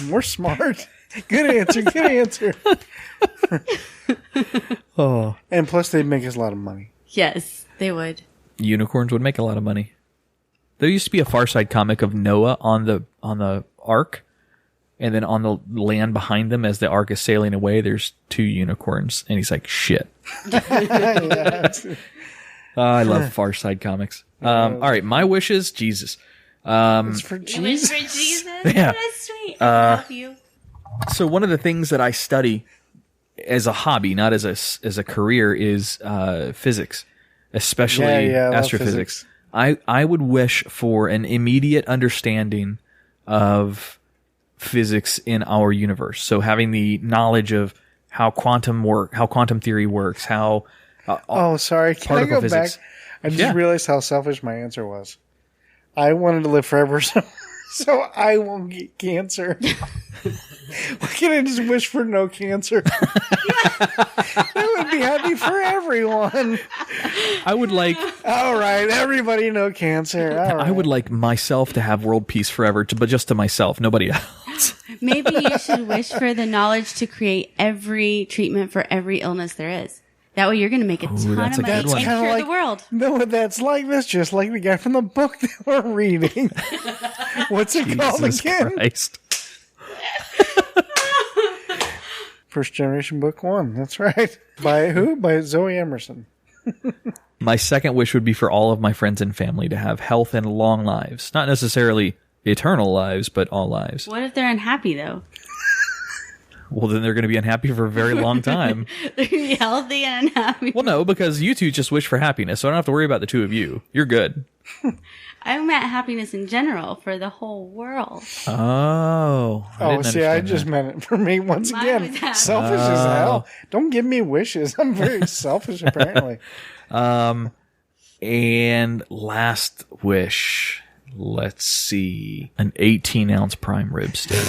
We're smart. Good answer. Good answer. Oh. And plus, they'd make us a lot of money. Yes, they would. Unicorns would make a lot of money. There used to be a Far Side comic of Noah on the ark, and then on the land behind them, as the ark is sailing away, there's 2 unicorns, and he's like, "Shit." I love Far Side comics. All right, my wishes, Jesus. It's for Jesus. For Jesus? Yeah. That's sweet. I'll help you. So one of the things that I study as a hobby, not as a career, is physics, especially astrophysics. I would wish for an immediate understanding of physics in our universe. So having the knowledge of how quantum theory works, how sorry. Can I go physics. back? I just realized how selfish my answer was. I wanted to live forever, so I won't get cancer. Why can't I just wish for no cancer? That would be happy for everyone. I would like All right, everybody no cancer. All right. I would like myself to have world peace forever, but just to myself, nobody else. Maybe you should wish for the knowledge to create every treatment for every illness there is. That way you're going to make a ton of that's a money good and one. cure the world. know what that's like? That's just like the guy from the book that we're reading. What's it called Jesus again? Christ. First Generation Book 1. That's right. By who? By Zoe Emerson. My second wish would be for all of my friends and family to have health and long lives. Not necessarily eternal lives, but all lives. What if they're unhappy, though? Well, then they're going to be unhappy for a very long time. They're going to be healthy and unhappy. Well, no, because you two just wish for happiness, so I don't have to worry about the two of you. You're good. I meant happiness in general for the whole world. Oh. Oh, see, I understand just that. meant it for me once Mine again. was happy. Selfish as hell. Don't give me wishes. I'm very selfish, apparently. And last wish. Let's see. An 18-ounce prime rib steak.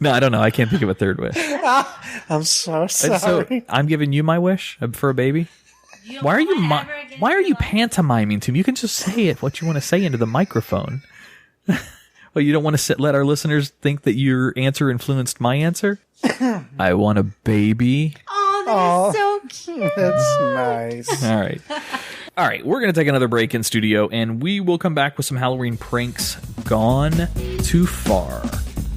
No, I don't know. I can't think of a third wish. I'm so And sorry. so I'm giving you my wish for a baby. Why are you why are you pantomiming to me? You can just say it what you want to say into the microphone. Well, you don't want to let our listeners think that your answer influenced my answer? I want a baby. Oh, that is so cute. That's nice. All right. All right, we're going to take another break in studio, and we will come back with some Halloween pranks gone too far.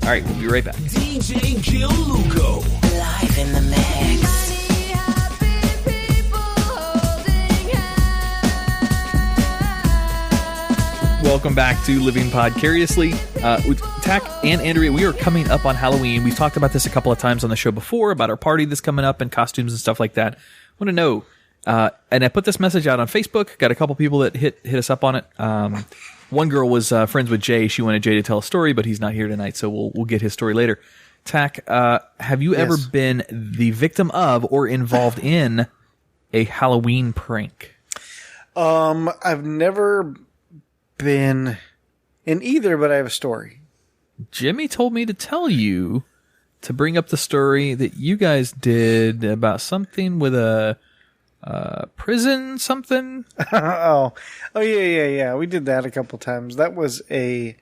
All right, we'll be right back. DJ Gil Lugo. Live in the mix. Welcome back to Living Podcariously. With Tach and Andrea, we are coming up on Halloween. We've talked about this a couple of times on the show before, about our party that's coming up and costumes and stuff like that. I want to know, and I put this message out on Facebook, got a couple people that hit us up on it. One girl was friends with Jay. She wanted Jay to tell a story, but he's not here tonight, so we'll get his story later. Tach, have you ever been the victim of or involved in a Halloween prank? I've never been in either, but I have a story. Jimmy told me to tell you to bring up the story that you guys did about something with a prison something. Oh, yeah. We did that a couple times. That was a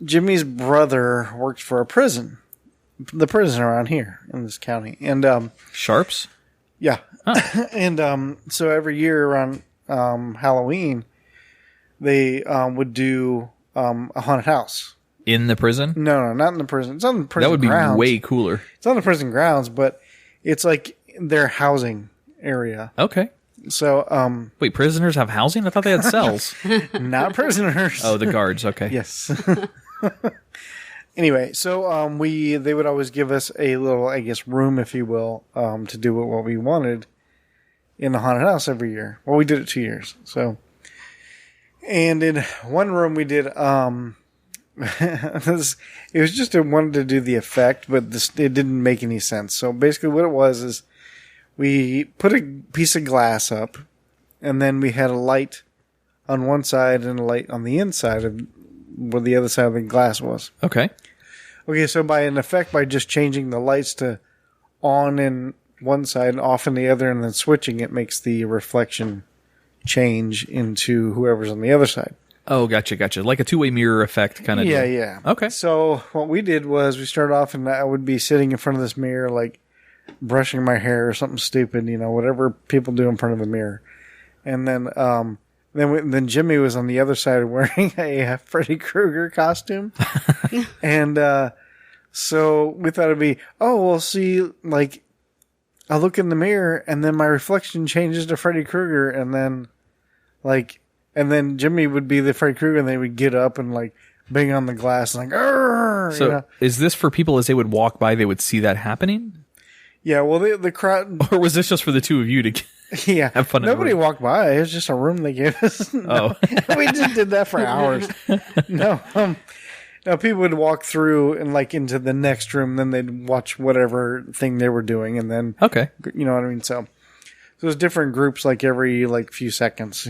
Jimmy's brother worked for a prison, the prison around here in this county, and Sharps? yeah, and so every year around Halloween, they would do a haunted house. In the prison? No, not in the prison. It's on the prison That would be grounds. way cooler. It's on the prison grounds, but it's like their housing area. Okay. So, Wait, prisoners have housing? I thought they had cells. not prisoners. Oh, the guards. Okay. Yes. Anyway, so they would always give us a little, I guess, room, if you will, to do what we wanted in the haunted house every year. Well, we did it 2 years. So, and in one room we did it was just I wanted to do the effect, but it didn't make any sense. So basically, what it was is we put a piece of glass up, and then we had a light on one side and a light on the inside of where the other side of the glass was. Okay. Okay, so by an effect, by just changing the lights to on in one side and off in the other, and then switching, it makes the reflection change into whoever's on the other side. Oh, gotcha. Like a two-way mirror effect kind of Yeah, deal. yeah. Okay. So what we did was we started off, and I would be sitting in front of this mirror, like brushing my hair or something stupid, whatever people do in front of a mirror. And then then Jimmy was on the other side wearing a Freddy Krueger costume. And so we thought it'd be, see, like, I look in the mirror and then my reflection changes to Freddy Krueger, and then Jimmy would be the Freddy Krueger, and they would get up and like bang on the glass and like, "Arr!" So is this for people as they would walk by, they would see that happening? Yeah, well, the crowd. Or was this just for the two of you to Yeah, have fun? Nobody walked by. It was just a room they gave us. No, we just did that for hours. No, people would walk through and like into the next room. Then they'd watch whatever thing they were doing, and then Okay. you know what I mean. So it was different groups like every few seconds.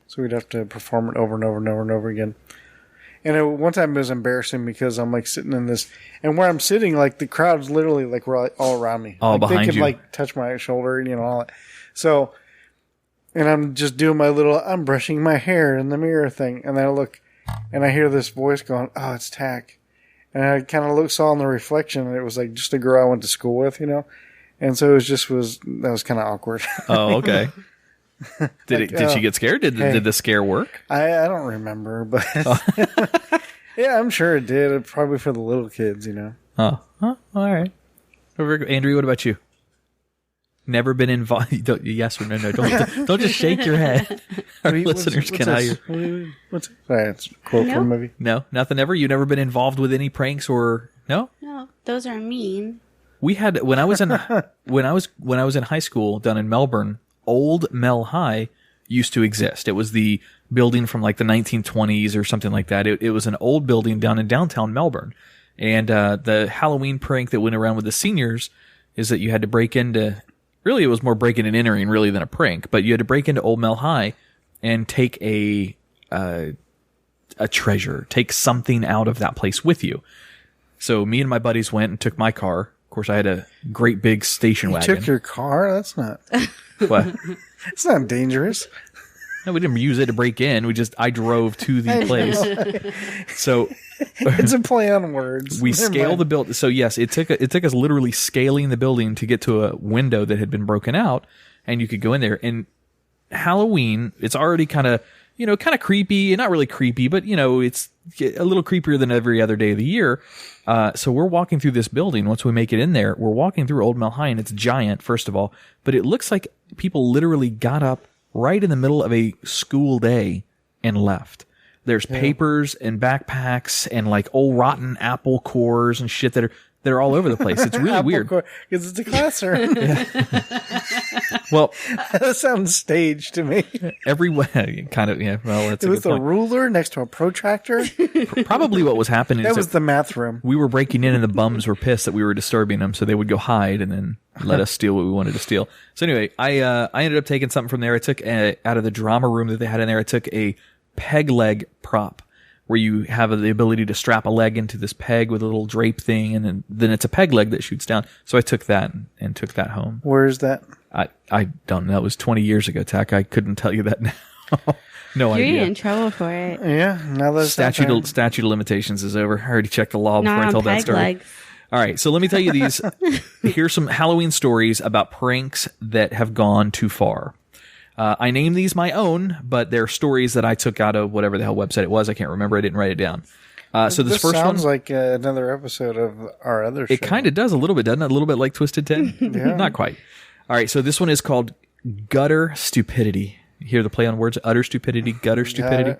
So So we'd have to perform it over and over and over and over again. And one time it was embarrassing because I'm like sitting in this, and where I'm sitting, like the crowd's literally like all around me. All like, behind they could you. like touch my shoulder, all that. So, and I'm just doing I'm brushing my hair in the mirror thing. And then I look and I hear this voice going, "Oh, it's Tach." And I kind of saw in the reflection, and it was like just a girl I went to school with, And so that was kind of awkward. Oh, okay. Did she get scared? Did the scare work? I don't remember, but yeah, I'm sure it did. Probably for the little kids, Oh, all right. Andrea, what about you? Never been involved? Yes or no? Don't just shake your head. Our listeners can hear. What's that's a quote from a movie. No, nothing ever. You never been involved with any pranks or no? No, those are mean. We had when I was in high school down in Melbourne. Old Mel High used to exist. It was the building from like the 1920s or something like that. It was an old building down in downtown Melbourne. And the Halloween prank that went around with the seniors is that you had to break into, really it was more breaking and entering really than a prank, but you had to break into Old Mel High and take a treasure, take something out of that place with you. So me and my buddies went and took my car. Of course, I had a great big station wagon. You took your car? That's not... What? It's not dangerous. No, we didn't use it to break in. I drove to the place. So it's a play on words. We scaled the building. So yes, it took us literally scaling the building to get to a window that had been broken out, and you could go in there. And Halloween, it's already kind of creepy. Not really creepy, but it's a little creepier than every other day of the year. So we're walking through this building. Once we make it in there, we're walking through Old Mel High, and it's giant, first of all, but it looks like people literally got up right in the middle of a school day and left. There's papers and backpacks and like old rotten apple cores and shit that are all over the place. It's really weird. Because it's a classroom. Well, that sounds staged to me. Kind of, yeah. Well, that's it was a ruler next to a protractor. Probably what was happening. That was the math room. We were breaking in, and the bums were pissed that we were disturbing them, so they would go hide and then let us steal what we wanted to steal. So anyway, I ended up taking something from there. I took out of the drama room that they had in there. I took a peg leg prop, where you have the ability to strap a leg into this peg with a little drape thing, and then it's a peg leg that shoots down. So I took that and took that home. Where is that? I don't know. It was 20 years ago, Tach. I couldn't tell you that now. No idea. You're in trouble for it. Yeah. Now that statute of limitations is over. I already checked the law before I told that story. Legs. All right. So let me tell you these. Here's some Halloween stories about pranks that have gone too far. I named these my own, but they're stories that I took out of whatever the hell website it was. I can't remember. I didn't write it down. So this first sounds one like another episode of our other show. It kind of does a little bit, doesn't it? A little bit like Twisted 10? Yeah. Not quite. All right. So this one is called Gutter Stupidity. You hear the play on words? Utter stupidity, gutter stupidity.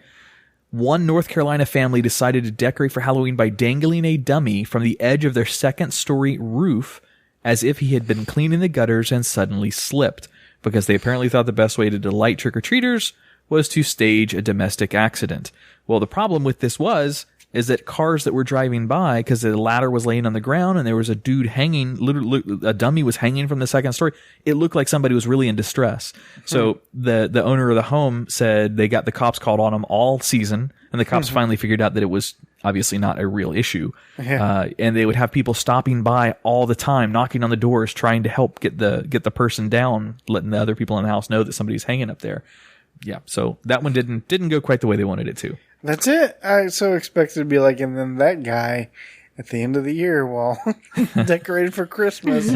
One North Carolina family decided to decorate for Halloween by dangling a dummy from the edge of their second-story roof as if he had been cleaning the gutters and suddenly slipped, because they apparently thought the best way to delight trick-or-treaters was to stage a domestic accident. Well, the problem with this is that cars that were driving by, because the ladder was laying on the ground and there was a dude hanging, literally a dummy was hanging from the second story, it looked like somebody was really in distress. So the owner of the home said they got the cops called on them all season, and the cops finally figured out that it was obviously not a real issue. And they would have people stopping by all the time, knocking on the doors, trying to help get the person down, letting the other people in the house know that somebody's hanging up there. Yeah, so that one didn't go quite the way they wanted it to. That's it. I so expected to be like, and then that guy at the end of the year while decorated for Christmas,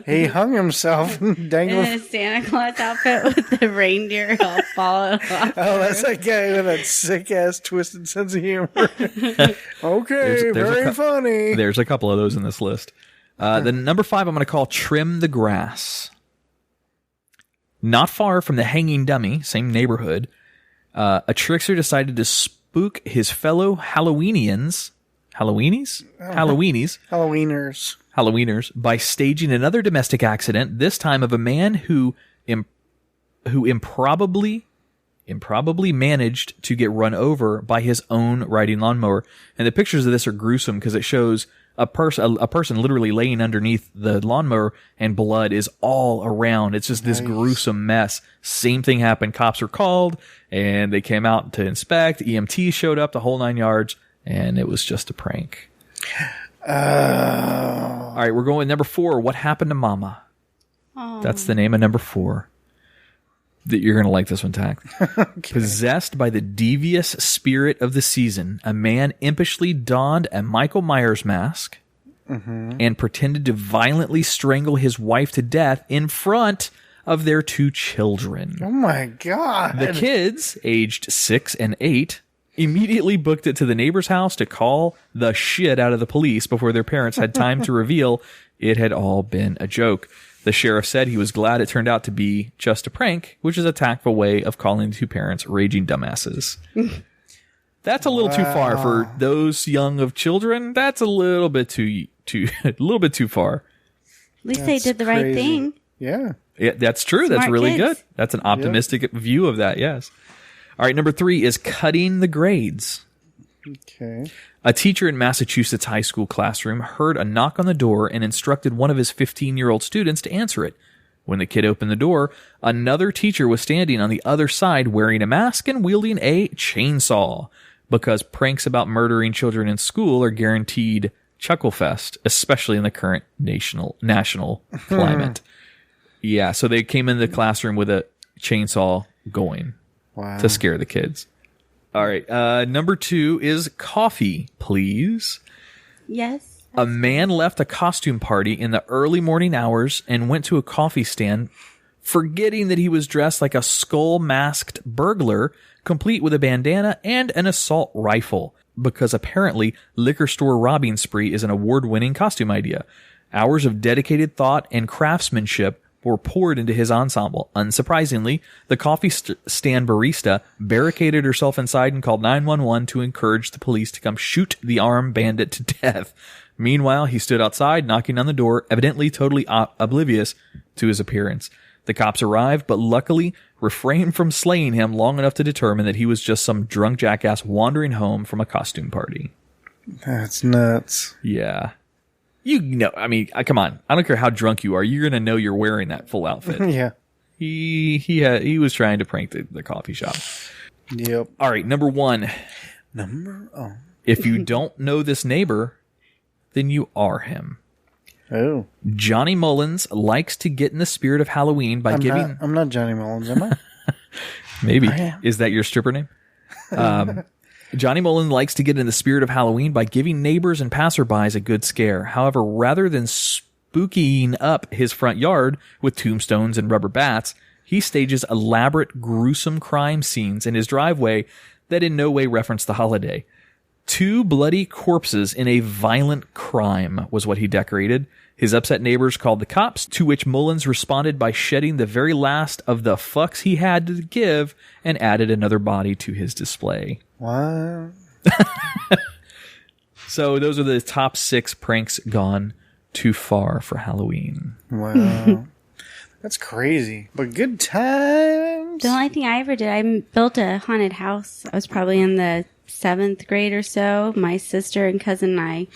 he hung himself and dangled. In a Santa Claus outfit with the reindeer all falling off. Oh, that's that guy with that sick-ass twisted sense of humor. Okay, very funny. There's a couple of those in this list. Then number 5 I'm going to call Trim the Grass. Not far from the hanging dummy, same neighborhood, a trickster decided to spook his fellow Halloweenians by staging another domestic accident, this time of a man who improbably managed to get run over by his own riding lawnmower. And the pictures of this are gruesome because it shows a person literally laying underneath the lawnmower, and blood is all around. It's just this gruesome mess. Same thing happened. Cops were called, and they came out to inspect. EMT showed up, the whole 9 yards, and it was just a prank. All right, we're going with number 4. What happened to Mama? Oh. That's the name of number 4. You're going to like this one, Tach. Okay. Possessed by the devious spirit of the season, a man impishly donned a Michael Myers mask and pretended to violently strangle his wife to death in front of their 2 children. Oh my God. The kids, aged 6 and 8, immediately booked it to the neighbor's house to call the shit out of the police before their parents had time to reveal it had all been a joke. The sheriff said he was glad it turned out to be just a prank, which is a tactful way of calling the 2 parents raging dumbasses. That's a little too far for those young of children. That's a little bit too a little bit too far. At least they did the right thing. Yeah. Yeah, that's true. Smart That's really kids. good. That's an optimistic view of that. Yes. All right. Number 3 is cutting the grades. Okay. A teacher in Massachusetts high school classroom heard a knock on the door and instructed one of his 15-year-old students to answer it. When the kid opened the door, another teacher was standing on the other side wearing a mask and wielding a chainsaw. Because pranks about murdering children in school are guaranteed chuckle-fest, especially in the current national climate. Yeah, so they came in the classroom with a chainsaw going to scare the kids. All right, number 2 is coffee, please. Yes. A man left a costume party in the early morning hours and went to a coffee stand, forgetting that he was dressed like a skull-masked burglar, complete with a bandana and an assault rifle, because apparently liquor store robbing spree is an award-winning costume idea. Hours of dedicated thought and craftsmanship were poured into his ensemble. Unsurprisingly, the coffee stand barista barricaded herself inside and called 911 to encourage the police to come shoot the armed bandit to death. Meanwhile, he stood outside, knocking on the door, evidently totally oblivious to his appearance. The cops arrived, but luckily refrained from slaying him long enough to determine that he was just some drunk jackass wandering home from a costume party. That's nuts. Yeah. You know, I mean, come on. I don't care how drunk you are. You're going to know you're wearing that full outfit. Yeah. He was trying to prank the coffee shop. Yep. All right, number 1. If you don't know this neighbor, then you are him. Oh. Johnny Mullins likes to get in the spirit of Halloween by giving... I'm not Johnny Mullins, am I? Maybe. I am. Is that your stripper name? Johnny Mullins likes to get in the spirit of Halloween by giving neighbors and passerbys a good scare. However, rather than spooking up his front yard with tombstones and rubber bats, he stages elaborate, gruesome crime scenes in his driveway that in no way reference the holiday. 2 bloody corpses in a violent crime was what he decorated. His upset neighbors called the cops, to which Mullins responded by shedding the very last of the fucks he had to give and added another body to his display. What? So those are the top 6 pranks gone too far for Halloween. Wow. That's crazy. But good times. The only thing I ever did, I built a haunted house. I was probably in the 7th grade or so. My sister and cousin and I,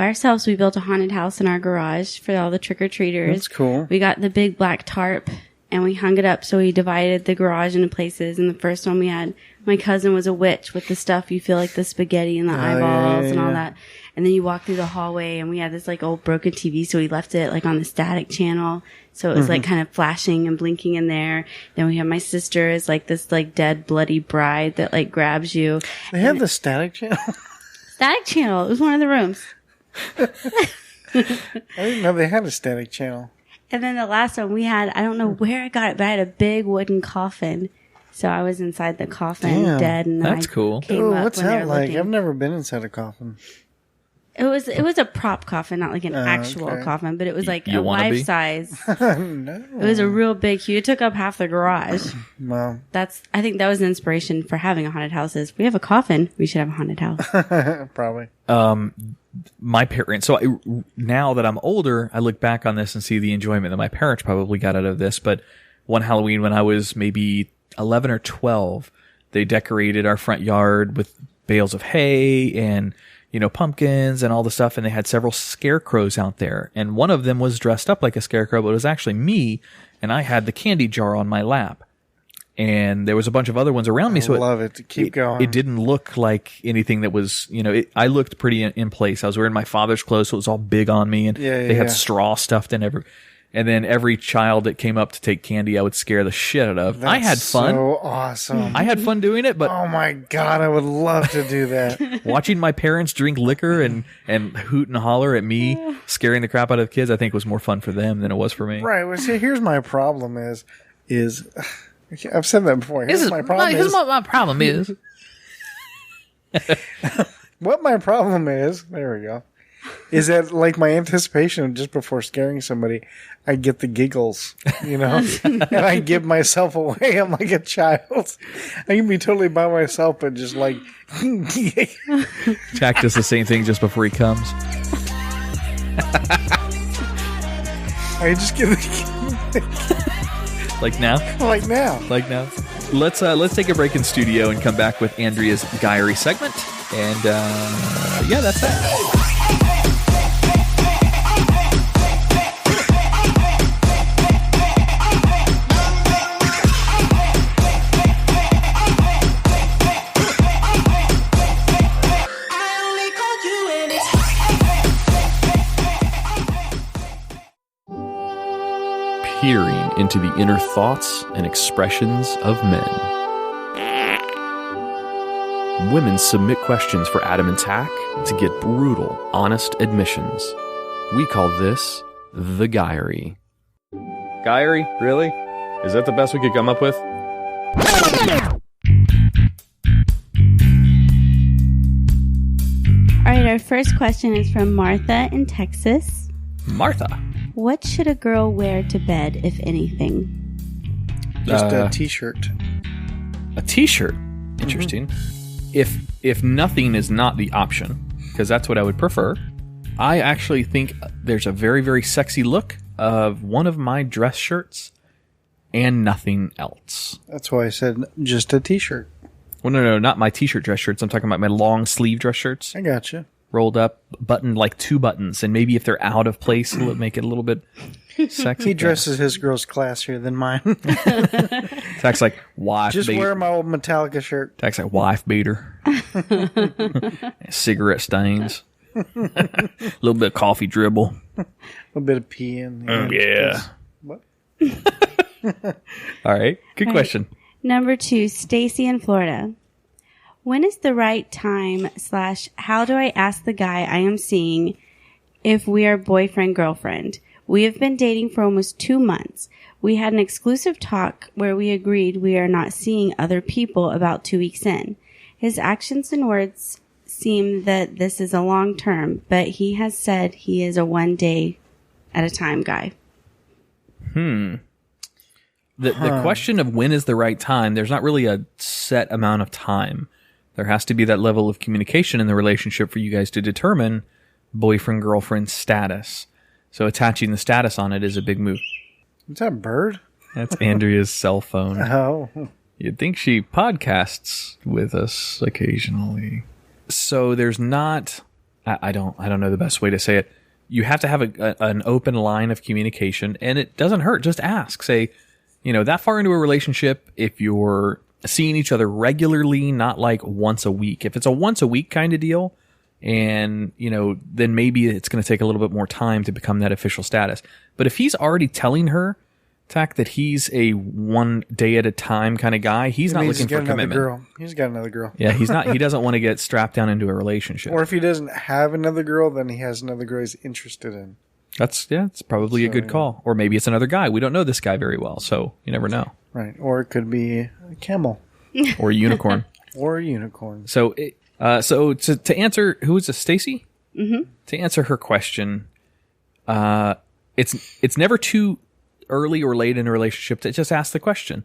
ourselves, we built a haunted house in our garage for all the trick-or-treaters. That's cool. We got the big black tarp and we hung it up, so we divided the garage into places. And the first one we had, my cousin was a witch with the stuff you feel like the spaghetti and the eyeballs and all that. And then you walk through the hallway and we had this like old broken TV, so we left it like on the static channel. So it was like kind of flashing and blinking in there. Then we have my sister as like this like dead bloody bride that like grabs you. They have the static channel? Static channel. It was one of the rooms. I didn't know they had a static channel. And then the last one we had, I don't know where I got it, but I had a big wooden coffin. So I was inside the coffin, dead, and That's I cool. came Oh, up what's when they that were like? looking. I've never been inside a coffin. It was a prop coffin, not like an actual okay. coffin, but it was like You a wanna be? life size. No. It was a real big, huge. It took up half the garage. Well, I think that was the inspiration for having a haunted house. Is we have a coffin, we should have a haunted house. probably. My parents, now that I'm older, I look back on this and see the enjoyment that my parents probably got out of this. But one Halloween when I was maybe 11 or 12, they decorated our front yard with bales of hay and, pumpkins and all the stuff, and they had several scarecrows out there. And one of them was dressed up like a scarecrow, but it was actually me, and I had the candy jar on my lap. And there was a bunch of other ones around me. I love it. Keep going. It didn't look like anything that was, I looked pretty in place. I was wearing my father's clothes, so it was all big on me, and they had straw stuffed in and then every child that came up to take candy, I would scare the shit out of. I had fun. So awesome. I had fun doing it, but oh my God, I would love to do that. watching my parents drink liquor and hoot and holler at me, scaring the crap out of the kids, I think was more fun for them than it was for me. Right. Well, see, here's my problem is I've said that before. Here's my problem what my problem is. What my problem is, there we go, is that like my anticipation just before scaring somebody, I get the giggles, and I give myself away. I'm like a child. I can be totally by myself, but just like. Tach does the same thing just before he comes. I just get Like now? Like now. Let's take a break in studio and come back with Andrea's Diary segment. And that's that. Peering into the inner thoughts and expressions of men. Women submit questions for Adam and Tach to get brutal, honest admissions. We call this the Diary. Diary? Really? Is that the best we could come up with? All right, our first question is from Martha in Texas. Martha. What should a girl wear to bed, if anything? Just a t-shirt. A t-shirt? Interesting. If nothing is not the option, because that's what I would prefer, I actually think there's a very, very sexy look of one of my dress shirts and nothing else. That's why I said just a t-shirt. Well, no, not my t-shirt dress shirts. I'm talking about my long sleeve dress shirts. I gotcha. Rolled up, buttoned like 2 buttons, and maybe if they're out of place, it'll make it a little bit sexy. He dresses his girls classier than mine. Tach's like wife just beater. Wear my old Metallica shirt. Tach's like wife beater. Cigarette stains. A little bit of coffee dribble. A little bit of pee in. Yeah. What? All right. Good question. Number 2, Stacy in Florida. When is the right time / how do I ask the guy I am seeing if we are boyfriend-girlfriend? We have been dating for almost 2 months. We had an exclusive talk where we agreed we are not seeing other people about 2 weeks in. His actions and words seem that this is a long term, but he has said he is a 1 day at a time guy. The question of when is the right time, there's not really a set amount of time. There has to be that level of communication in the relationship for you guys to determine boyfriend-girlfriend status. So attaching the status on it is a big move. Is that a bird? That's Andrea's cell phone. Oh. You'd think she podcasts with us occasionally. So there's not... I don't know the best way to say it. You have to have an open line of communication, and it doesn't hurt. Just ask. Say, that far into a relationship, if you're seeing each other regularly, not like once a week. If it's a once a week kind of deal, and, then maybe it's going to take a little bit more time to become that official status. But if he's already telling her, Tach, that he's a 1 day at a time kind of guy, he's not looking for commitment. He's got another girl. Yeah, he's not. He doesn't want to get strapped down into a relationship. Or if he doesn't have another girl, then he has another girl he's interested in. It's probably a good call. Or maybe it's another guy. We don't know this guy very well, so you never know. Right. Or it could be a camel. Or a unicorn. Or a unicorn. So, to answer, who is this, Stacy? Mm-hmm. To answer her question, it's never too early or late in a relationship to just ask the question.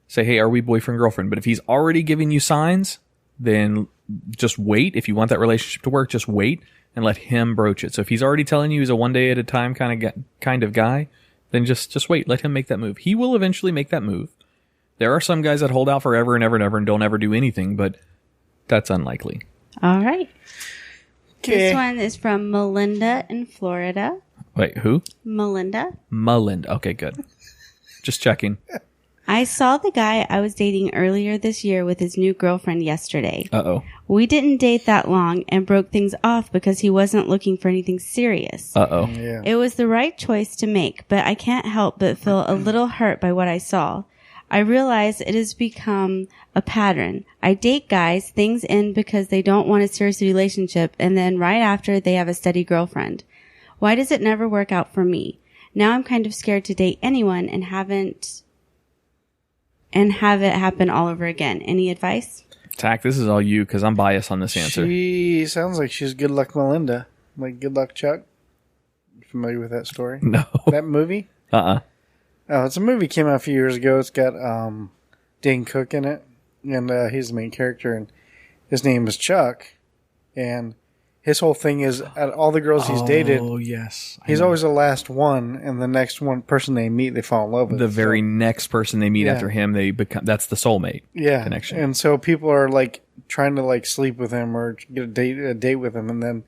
Say, hey, are we boyfriend, girlfriend? But if he's already giving you signs, then just wait. If you want that relationship to work, just wait and let him broach it. So if he's already telling you he's a 1 day at a time kind of guy, then just wait. Let him make that move. He will eventually make that move. There are some guys that hold out forever and ever and ever and don't ever do anything, but that's unlikely. All right. This one is from Melinda in Florida. Wait, who? Melinda. Okay, good. Just checking. I saw the guy I was dating earlier this year with his new girlfriend yesterday. Uh-oh. We didn't date that long and broke things off because he wasn't looking for anything serious. Uh-oh. Yeah. It was the right choice to make, but I can't help but feel a little hurt by what I saw. I realize it has become a pattern. I date guys, things end because they don't want a serious relationship, and then right after they have a steady girlfriend. Why does it never work out for me? Now I'm kind of scared to date anyone and have it happen all over again. Any advice? Tach, this is all you because I'm biased on this answer. She sounds like she's Good Luck Melinda. Like Good Luck Chuck. You familiar with that story? No. That movie? Uh-uh. Oh, it's a movie came out a few years ago. It's got Dane Cook in it, and he's the main character, and his name is Chuck, and his whole thing is at all the girls he's dated, Oh, yes. he's always the last one, and the next one person they meet, they fall in love with. The very next person they meet Yeah. after him, that's the soulmate connection. And so people are like trying to like sleep with him or get a date with him, and then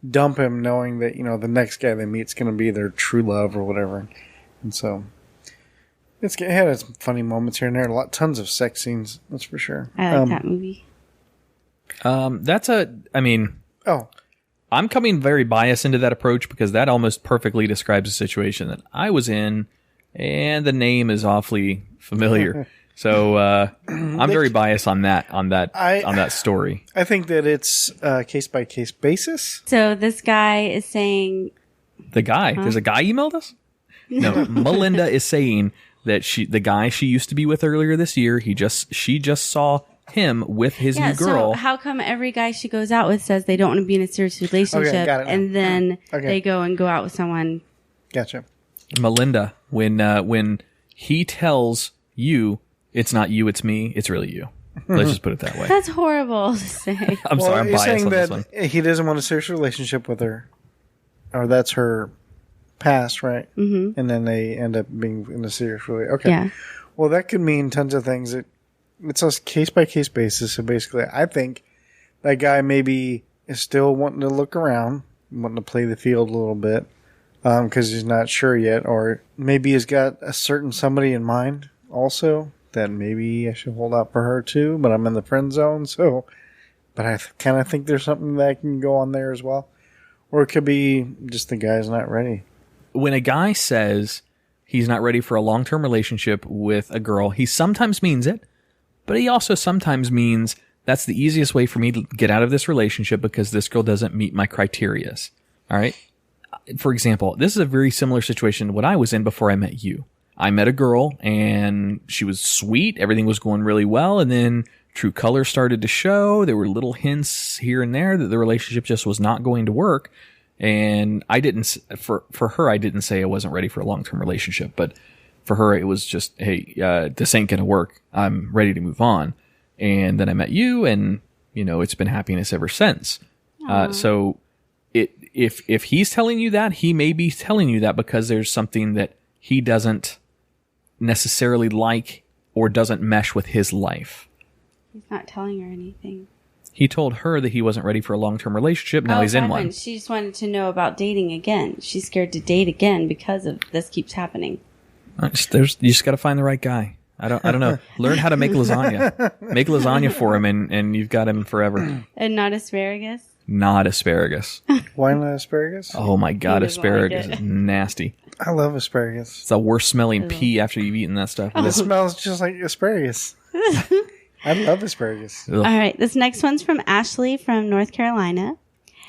dump him, knowing that the next guy they meet is going to be their true love or whatever, and so. It had some funny moments here and there. Tons of sex scenes, that's for sure. I like that movie. I'm coming very biased into that approach because that almost perfectly describes the situation that I was in, and the name is awfully familiar. So I'm very biased on that story. I think that it's case by case basis. So this guy is saying... The guy? There's a guy emailed us? No, Melinda is saying that the guy she used to be with earlier this year, she just saw him with his new girl. So how come every guy she goes out with says they don't want to be in a serious relationship, got it now. and then Okay. they go out with someone? Gotcha. Melinda, when he tells you it's not you, it's me, it's really you. Let's just put it that way. That's horrible to say. I'm sorry, I'm he's biased saying on this that one. he doesn't want a serious relationship with her, or that's her past, right? Mm-hmm. And then they end up being in a serious relationship. Okay. Yeah. Well, that could mean tons of things. It's a case by case basis. So basically, I think that guy maybe is still wanting to look around, wanting to play the field a little bit, because he's not sure yet, or maybe he's got a certain somebody in mind also that maybe I should hold out for her too. But I'm in the friend zone, so. But I kind of think there's something that can go on there as well, or it could be just the guy's not ready. When a guy says he's not ready for a long-term relationship with a girl, he sometimes means it, but he also sometimes means that's the easiest way for me to get out of this relationship because this girl doesn't meet my criterias. All right? For example, this is a very similar situation to what I was in before I met you. I met a girl, and she was sweet. Everything was going really well, and then true colors started to show. There were little hints here and there that the relationship just was not going to work. And I didn't, for her, I didn't say I wasn't ready for a long-term relationship, but for her, it was just, hey, this ain't going to work. I'm ready to move on. And then I met you, and, it's been happiness ever since. So if he's telling you that, he may be telling you that because there's something that he doesn't necessarily like or doesn't mesh with his life. He's not telling her anything. He told her that he wasn't ready for a long-term relationship. Now he's in one. She just wanted to know about dating again. She's scared to date again because of this keeps happening. You just got to find the right guy. I don't know. Learn how to make lasagna. Make lasagna for him, and you've got him forever. And not asparagus? Not asparagus. Why not asparagus? Oh my God, He doesn't like asparagus it. is nasty. I love asparagus. It's the worst smelling pea after you've eaten that stuff. It smells just like asparagus. I love asparagus. Ugh. All right. This next one's from Ashley from North Carolina.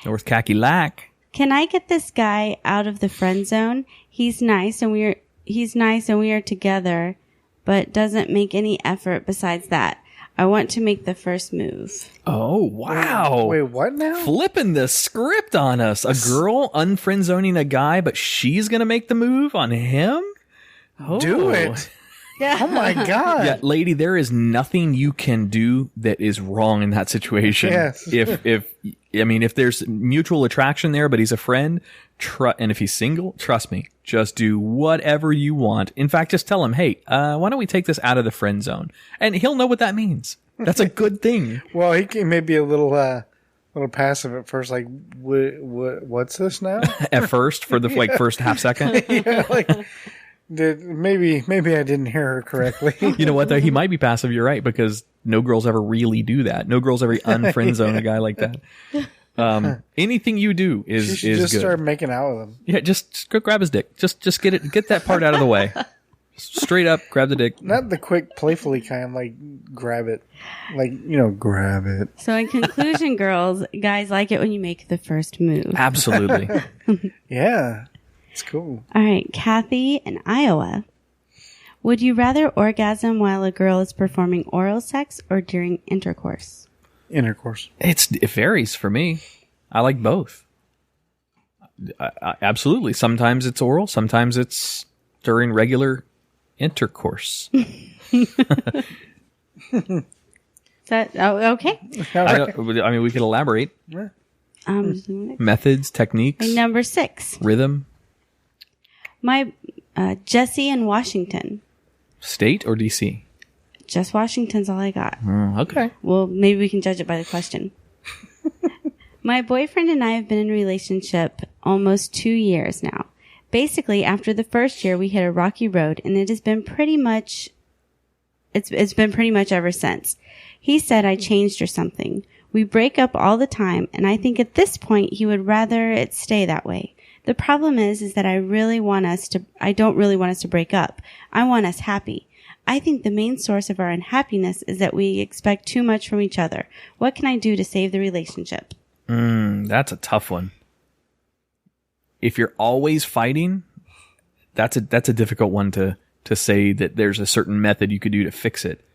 North Cackalack. Can I get this guy out of the friend zone? He's nice and we are together, but doesn't make any effort besides that. I want to make the first move. Oh, wow. Wait, what now? Flipping the script on us. A girl unfriend zoning a guy, but she's going to make the move on him? Oh. Do it. Oh my God. Yeah, lady, there is nothing you can do that is wrong in that situation. Yes. If there's mutual attraction there, but he's a friend, and if he's single, trust me, just do whatever you want. In fact, just tell him, hey, why don't we take this out of the friend zone? And he'll know what that means. That's a good thing. Well, he may be a little little passive at first, like, what's this now? At first, for the first half second. Yeah, like, maybe I didn't hear her correctly. You know what, though? He might be passive. You're right, because no girls ever really do that. No girls ever unfriend zone a guy like that. Anything you do is She should just good. start making out with him. Yeah, just go grab his dick. Just get that part out of the way. Straight up, grab the dick. Not the quick, playfully kind, like, grab it. Like, grab it. So in conclusion, girls, guys like it when you make the first move. Absolutely. Yeah. It's cool. All right, Kathy in Iowa. Would you rather orgasm while a girl is performing oral sex or during intercourse? Intercourse. It varies for me. I like both. Absolutely. Sometimes it's oral. Sometimes it's during regular intercourse. Is that okay? I mean, we could elaborate. Methods, techniques, Number 6. rhythm, My Jesse in Washington. state, or DC? Just Washington's all I got. Okay. Well, maybe we can judge it by the question. My boyfriend and I have been in a relationship almost 2 years now. Basically, after the first year, we hit a rocky road, and it has been pretty much, it's been pretty much ever since. He said I changed or something. We break up all the time, and I think at this point he would rather it stay that way. The problem is that I don't really want us to break up. I want us happy. I think the main source of our unhappiness is that we expect too much from each other. What can I do to save the relationship? That's a tough one. If you're always fighting, that's a difficult one to say that there's a certain method you could do to fix it.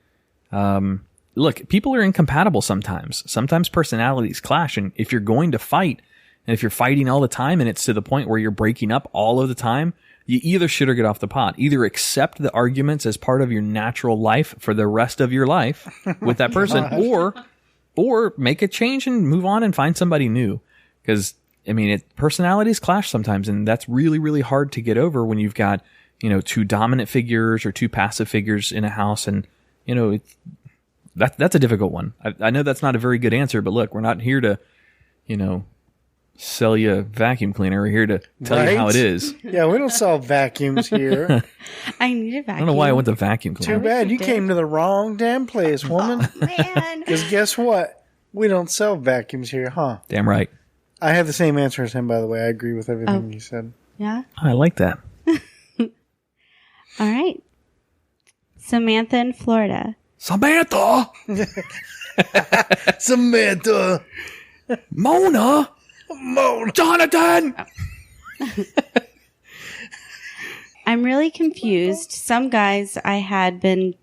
Look, people are incompatible sometimes. Sometimes personalities clash, and if you're going to fight, and if you're fighting all the time and it's to the point where you're breaking up all of the time, you either should or get off the pot. Either accept the arguments as part of your natural life for the rest of your life with that person, or make a change and move on and find somebody new. Because, I mean, personalities clash sometimes, and that's really, really hard to get over when you've got, two dominant figures or two passive figures in a house. And, that's a difficult one. I know that's not a very good answer, but look, we're not here to, sell you a vacuum cleaner. We're here to tell you how it is. Yeah, we don't sell vacuums here. I need a vacuum. I don't know why I went to vacuum cleaner. Too bad. You came to the wrong damn place, woman. Man. Because guess what? We don't sell vacuums here, huh? Damn right. I have the same answer as him, by the way. I agree with everything you said. Yeah? I like that. All right. Samantha in Florida. Samantha! Samantha! Mona! Jonathan! I'm really confused. Some guys I had been...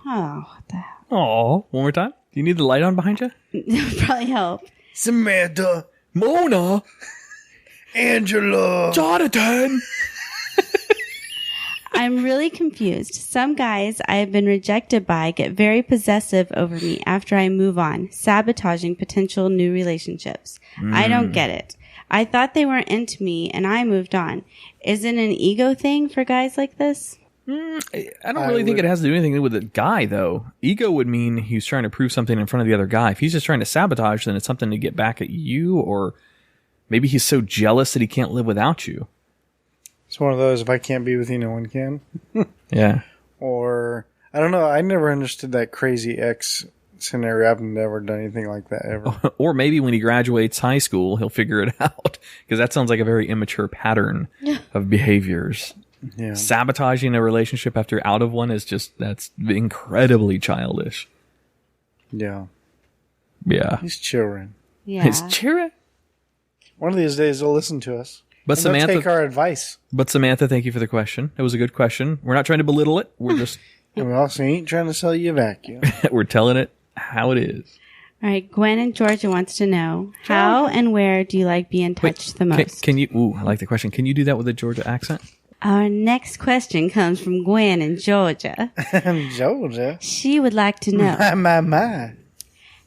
Oh, what the hell? Aw, one more time. Do you need the light on behind you? That would probably help. Samantha! Mona! Angela! Jonathan! I'm really confused. Some guys I have been rejected by get very possessive over me after I move on, sabotaging potential new relationships. I don't get it. I thought they weren't into me and I moved on. Is it an ego thing for guys like this? I don't really think it has to do anything with the guy, though. Ego would mean he's trying to prove something in front of the other guy. If he's just trying to sabotage, then it's something to get back at you, or maybe he's so jealous that he can't live without you. It's one of those, if I can't be with you, no one can. Yeah. Or, I don't know, I never understood that crazy ex scenario. I've never done anything like that ever. Or maybe when he graduates high school, he'll figure it out. Because that sounds like a very immature pattern of behaviors. Yeah. Sabotaging a relationship after out of one is that's incredibly childish. Yeah. Yeah. He's children. Yeah. It's cheering. One of these days they'll listen to us. But And they'll Samantha, take our advice. thank you for the question. It was a good question. We're not trying to belittle it. We're just And we also ain't trying to sell you a vacuum. we're telling it how it is. All right. Gwen in Georgia wants to know, how and where do you like being touched the most? Can you? Ooh, I like the question. Can you do that with a Georgia accent? Our next question comes from Gwen in Georgia. Georgia. She would like to know, My.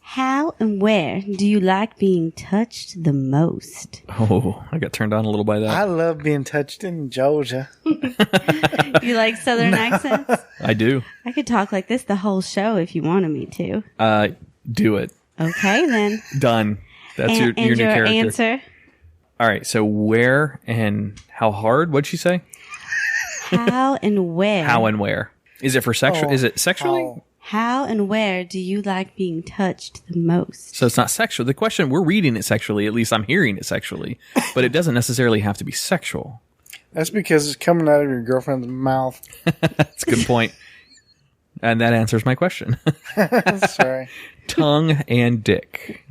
how and where do you like being touched the most? Oh, I got turned on a little by I that. love being touched in Georgia. You like Southern accents? I do. I could talk like this the whole show if you wanted me to. Do it. Okay, then. Done. That's your new your character. answer. All right. So where and how hard? What'd she say? How and where? How and where? Is it for sexual? Is it sexually? How and where do you like being touched the most? So it's not sexual. The question, we're reading it sexually. At least I'm hearing it sexually, but it doesn't necessarily have to be sexual. That's because it's coming out of your girlfriend's mouth. That's a good point. And that answers my question. Sorry. Tongue and dick.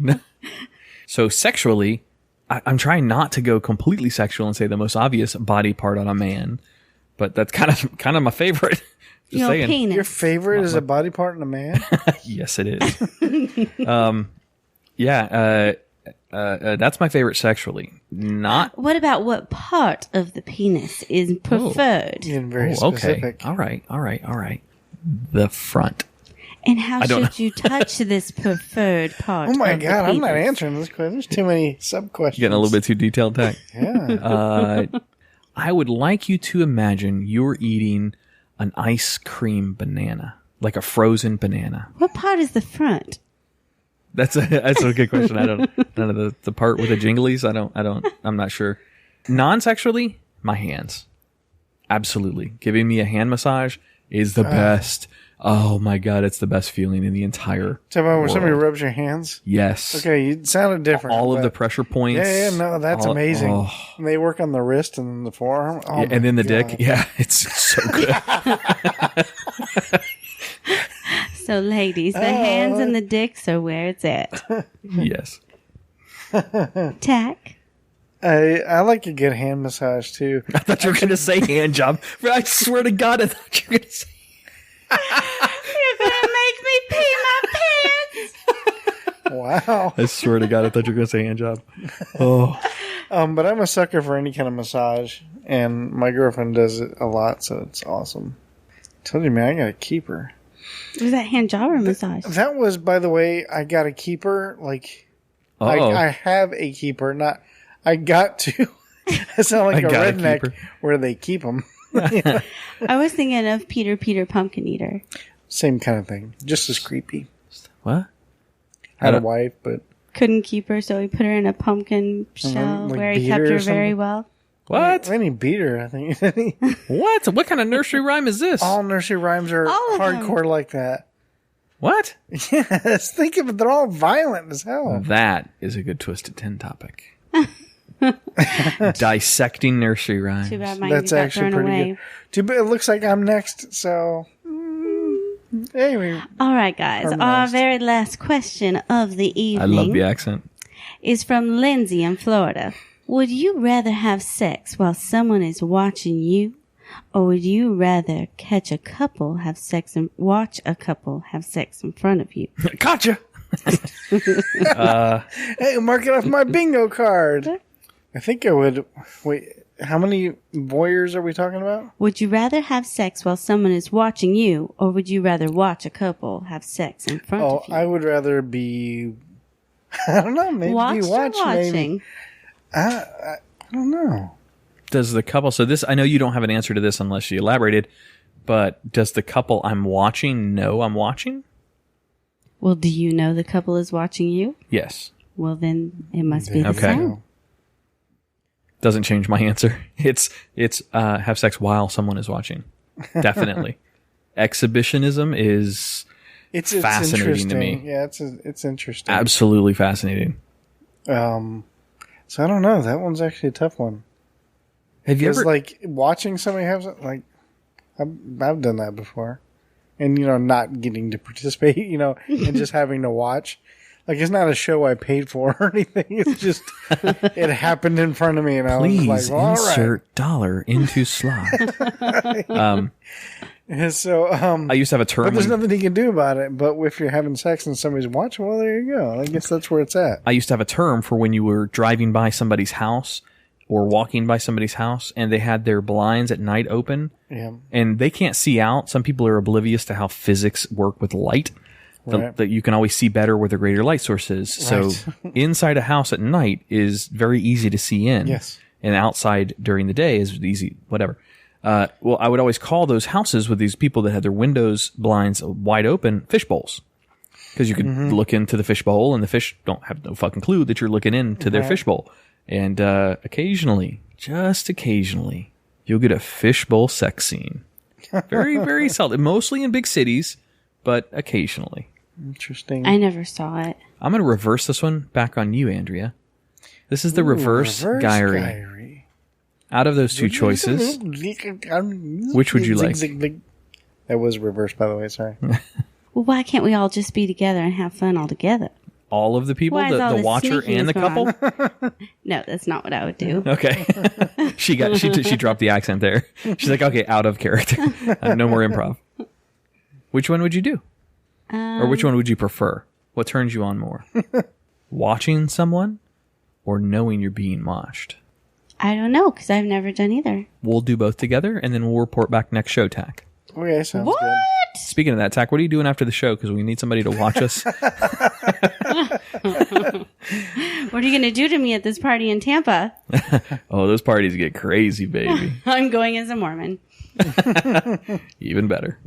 So sexually, I'm trying not to go completely sexual and say the most obvious body part on a man, but that's kind of my favorite. Just Your saying. penis. Your favorite is a body part in a man? Yes, it is. That's my favorite sexually. Not What about what part of the penis is preferred? Getting very okay. specific. All right. The front. And how don't should you touch this preferred part? Oh my of the God, I'm not penis? answering this question. There's too many sub-questions. Getting a little bit too detailed, Tach. Yeah. I would like you to imagine you're eating an ice cream banana, like a frozen banana. What part is the front? That's a good question. I don't know the part with the jinglies. I'm not sure. Non-sexually, my hands. Absolutely. Giving me a hand massage is the best. Oh my God, it's the best feeling in the entire Tell me when world. somebody rubs your hands. Yes. Okay, you sounded different. All of but- the pressure points. Yeah, no, that's amazing. Oh. And they work on the wrist and the forearm. Oh Yeah, and then the my dick. God. Yeah, it's so good. So, ladies, the hands and the dicks are where it's at. Yes. Tack. I like a good hand massage too. I thought you were going to say hand job. I swear to God, I thought you were going to say. You're gonna make me pee my pants. Wow. I swear to God, I thought you were going to say hand job. Oh. But I'm a sucker for any kind of massage, and my girlfriend does it a lot, so it's awesome. Told you, man, I got a keeper. Was that hand job or massage? That was, by the way, I got a keeper. Like, I have a keeper, not I got to. I sound like I a got a redneck keeper. where they keep them. I was thinking of Peter Pumpkin Eater. Same kind of thing, just as creepy. What? Had a wife, but Couldn't keep her, so he put her in a pumpkin shell like, where he beat kept her or her very something? well. What? Then he beat her, I think. What? What kind of nursery rhyme is this? All nursery rhymes are All of them. hardcore like that. What? Yes, think of it. They're all violent as hell. That is a good Twisted 10 topic. Dissecting nursery rhymes. Too bad mine That's got actually thrown pretty away. good. Too bad it looks like I'm next, so. Anyway, All right, guys. Our Harmonized. very last question of the I evening love the accent. is from Lindsay in Florida. Would you rather have sex while someone is watching you, or would you rather catch a couple have sex and watch a couple have sex in front of you? Gotcha. hey, mark it off my bingo card. I think I would. Wait, how many voyeurs are we talking about? Would you rather have sex while someone is watching you, or would you rather watch a couple have sex in front Oh, of you? I would rather be. I don't know. Maybe Watched be or watched. watching? Maybe. I don't know. Does the couple, so this, I know you don't have an answer to this unless you elaborated, but does the couple I'm watching know I'm watching? Well, do you know the couple is watching you? Yes. Well, then it must be the Okay. same. Doesn't change my answer. It's have sex while someone is watching. Definitely. Exhibitionism is It's fascinating to interesting. me. Yeah, it's interesting. absolutely fascinating. So I don't know. That one's actually a tough one. Have you Because ever, like watching somebody have like, I've done that before, and not getting to participate, and just having to watch. Like it's not a show I paid for or anything. It's just it happened in front of me, and I please was like, well, all right. insert dollar into slot. And so I used to have a term but there's when- nothing you can do about it. But if you're having sex and somebody's watching, well, there you go. I guess that's where it's at. I used to have a term for when you were driving by somebody's house or walking by somebody's house and they had their blinds at night open Yeah. and they can't see out. Some people are oblivious to how physics work with light. Right. That you can always see better where the greater light source is. So inside a house at night is very easy to see in. Yes. And outside during the day is easy, whatever. Well, I would always call those houses with these people that had their windows blinds wide open fish bowls. Because you could look into the fishbowl, and the fish don't have no fucking clue that you're looking into their fishbowl. And occasionally, just occasionally, you'll get a fishbowl sex scene. Very, very seldom. Mostly in big cities, but occasionally. Interesting. I never saw it. I'm going to reverse this one back on you, Andrea. This is the reverse Guyry. Out of those two choices, which would you like? That was reversed, by the way. Sorry. Well, why can't we all just be together and have fun all together? All of the people, Why is all the this watcher sneaking and the going couple. No, that's not what I would do. Okay, she dropped the accent there. She's like, okay, out of character. No more improv. Which one would you do, or which one would you prefer? What turns you on more? Watching someone, or knowing you're being moshed? I don't know, because I've never done either. We'll do both together, and then we'll report back next show, Tach. Okay, sounds What? good. Speaking of that, Tach, what are you doing after the show? Because we need somebody to watch us. What are you going to do to me at this party in Tampa? Oh, those parties get crazy, baby. I'm going as a Mormon. Even better.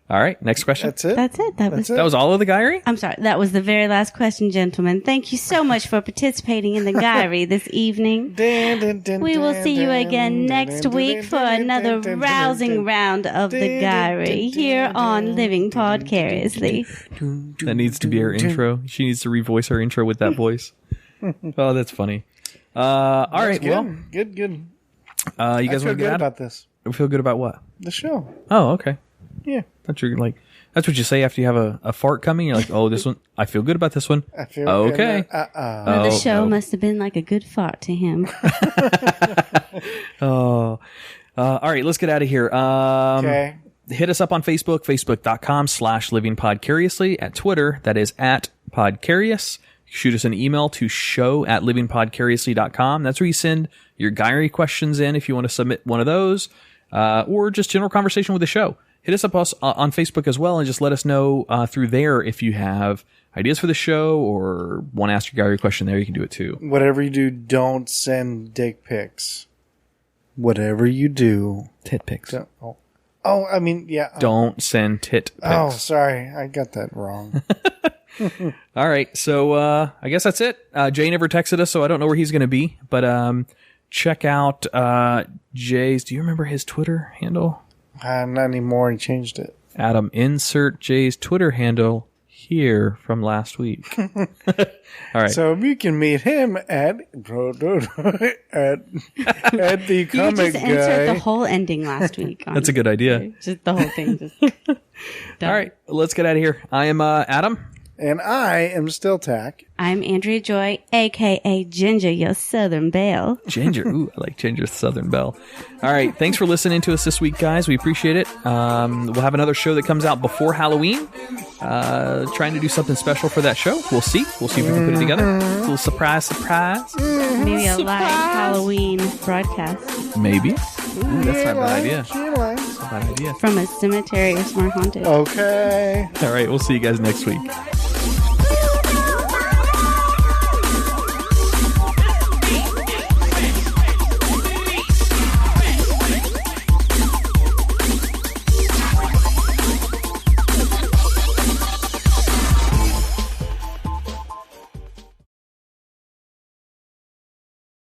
All right, next question. That's it. That's it. That was all of the Guyry? I'm sorry. That was the very last question, gentlemen. Thank you so much for participating in the Guyry this evening. We will see you again next week for another rousing round of the Guyry here on Living Podcariously. That needs to be her intro. She needs to revoice her intro with that voice. Oh, that's funny. All right, Good. well, Good. you guys I want feel to get good out? about this. We feel good about what? The show. Oh, okay. Yeah. That's what you say after you have a fart coming. You're like, oh, this one, I feel good about this one. I feel Okay. Well, the show must have been like a good fart to him. All right, let's get out of here. Okay. Hit us up on Facebook, facebook.com/livingpodcariously. At Twitter, that is @podcarious. Shoot us an email to show@livingpodcariously.com. That's where you send your Guyry questions in if you want to submit one of those, or just general conversation with the show. Hit us up on Facebook as well, and just let us know through there if you have ideas for the show or want to ask your Guyry question there. You can do it too. Whatever you do, don't send dick pics. Whatever you do. Tit pics. I mean, yeah. Don't send tit pics. Oh, sorry. I got that wrong. All right, so I guess that's it. Jay never texted us, so I don't know where he's going to be. But check out Jay's. Do you remember his Twitter handle? Not anymore. He changed it. Adam, insert Jay's Twitter handle here from last week. All right. So you can meet him at the You could comic just insert guy. the whole ending last week. That's a good idea. Just the whole thing. Just All right, let's get out of here. I am Adam. And I am still Tach. I'm Andrea Joy, a.k.a. Ginger, your Southern Belle. Ginger. Ooh, I like Ginger Southern Belle. All right, thanks for listening to us this week, guys. We appreciate it. We'll have another show that comes out before Halloween. Trying to do something special for that show. We'll see. We'll see if we can put it together. A little surprise. Maybe a live Halloween broadcast. Maybe. Ooh, that's not a bad idea. That's not a bad idea. From a cemetery or somewhere haunted. Okay. All right, we'll see you guys next week.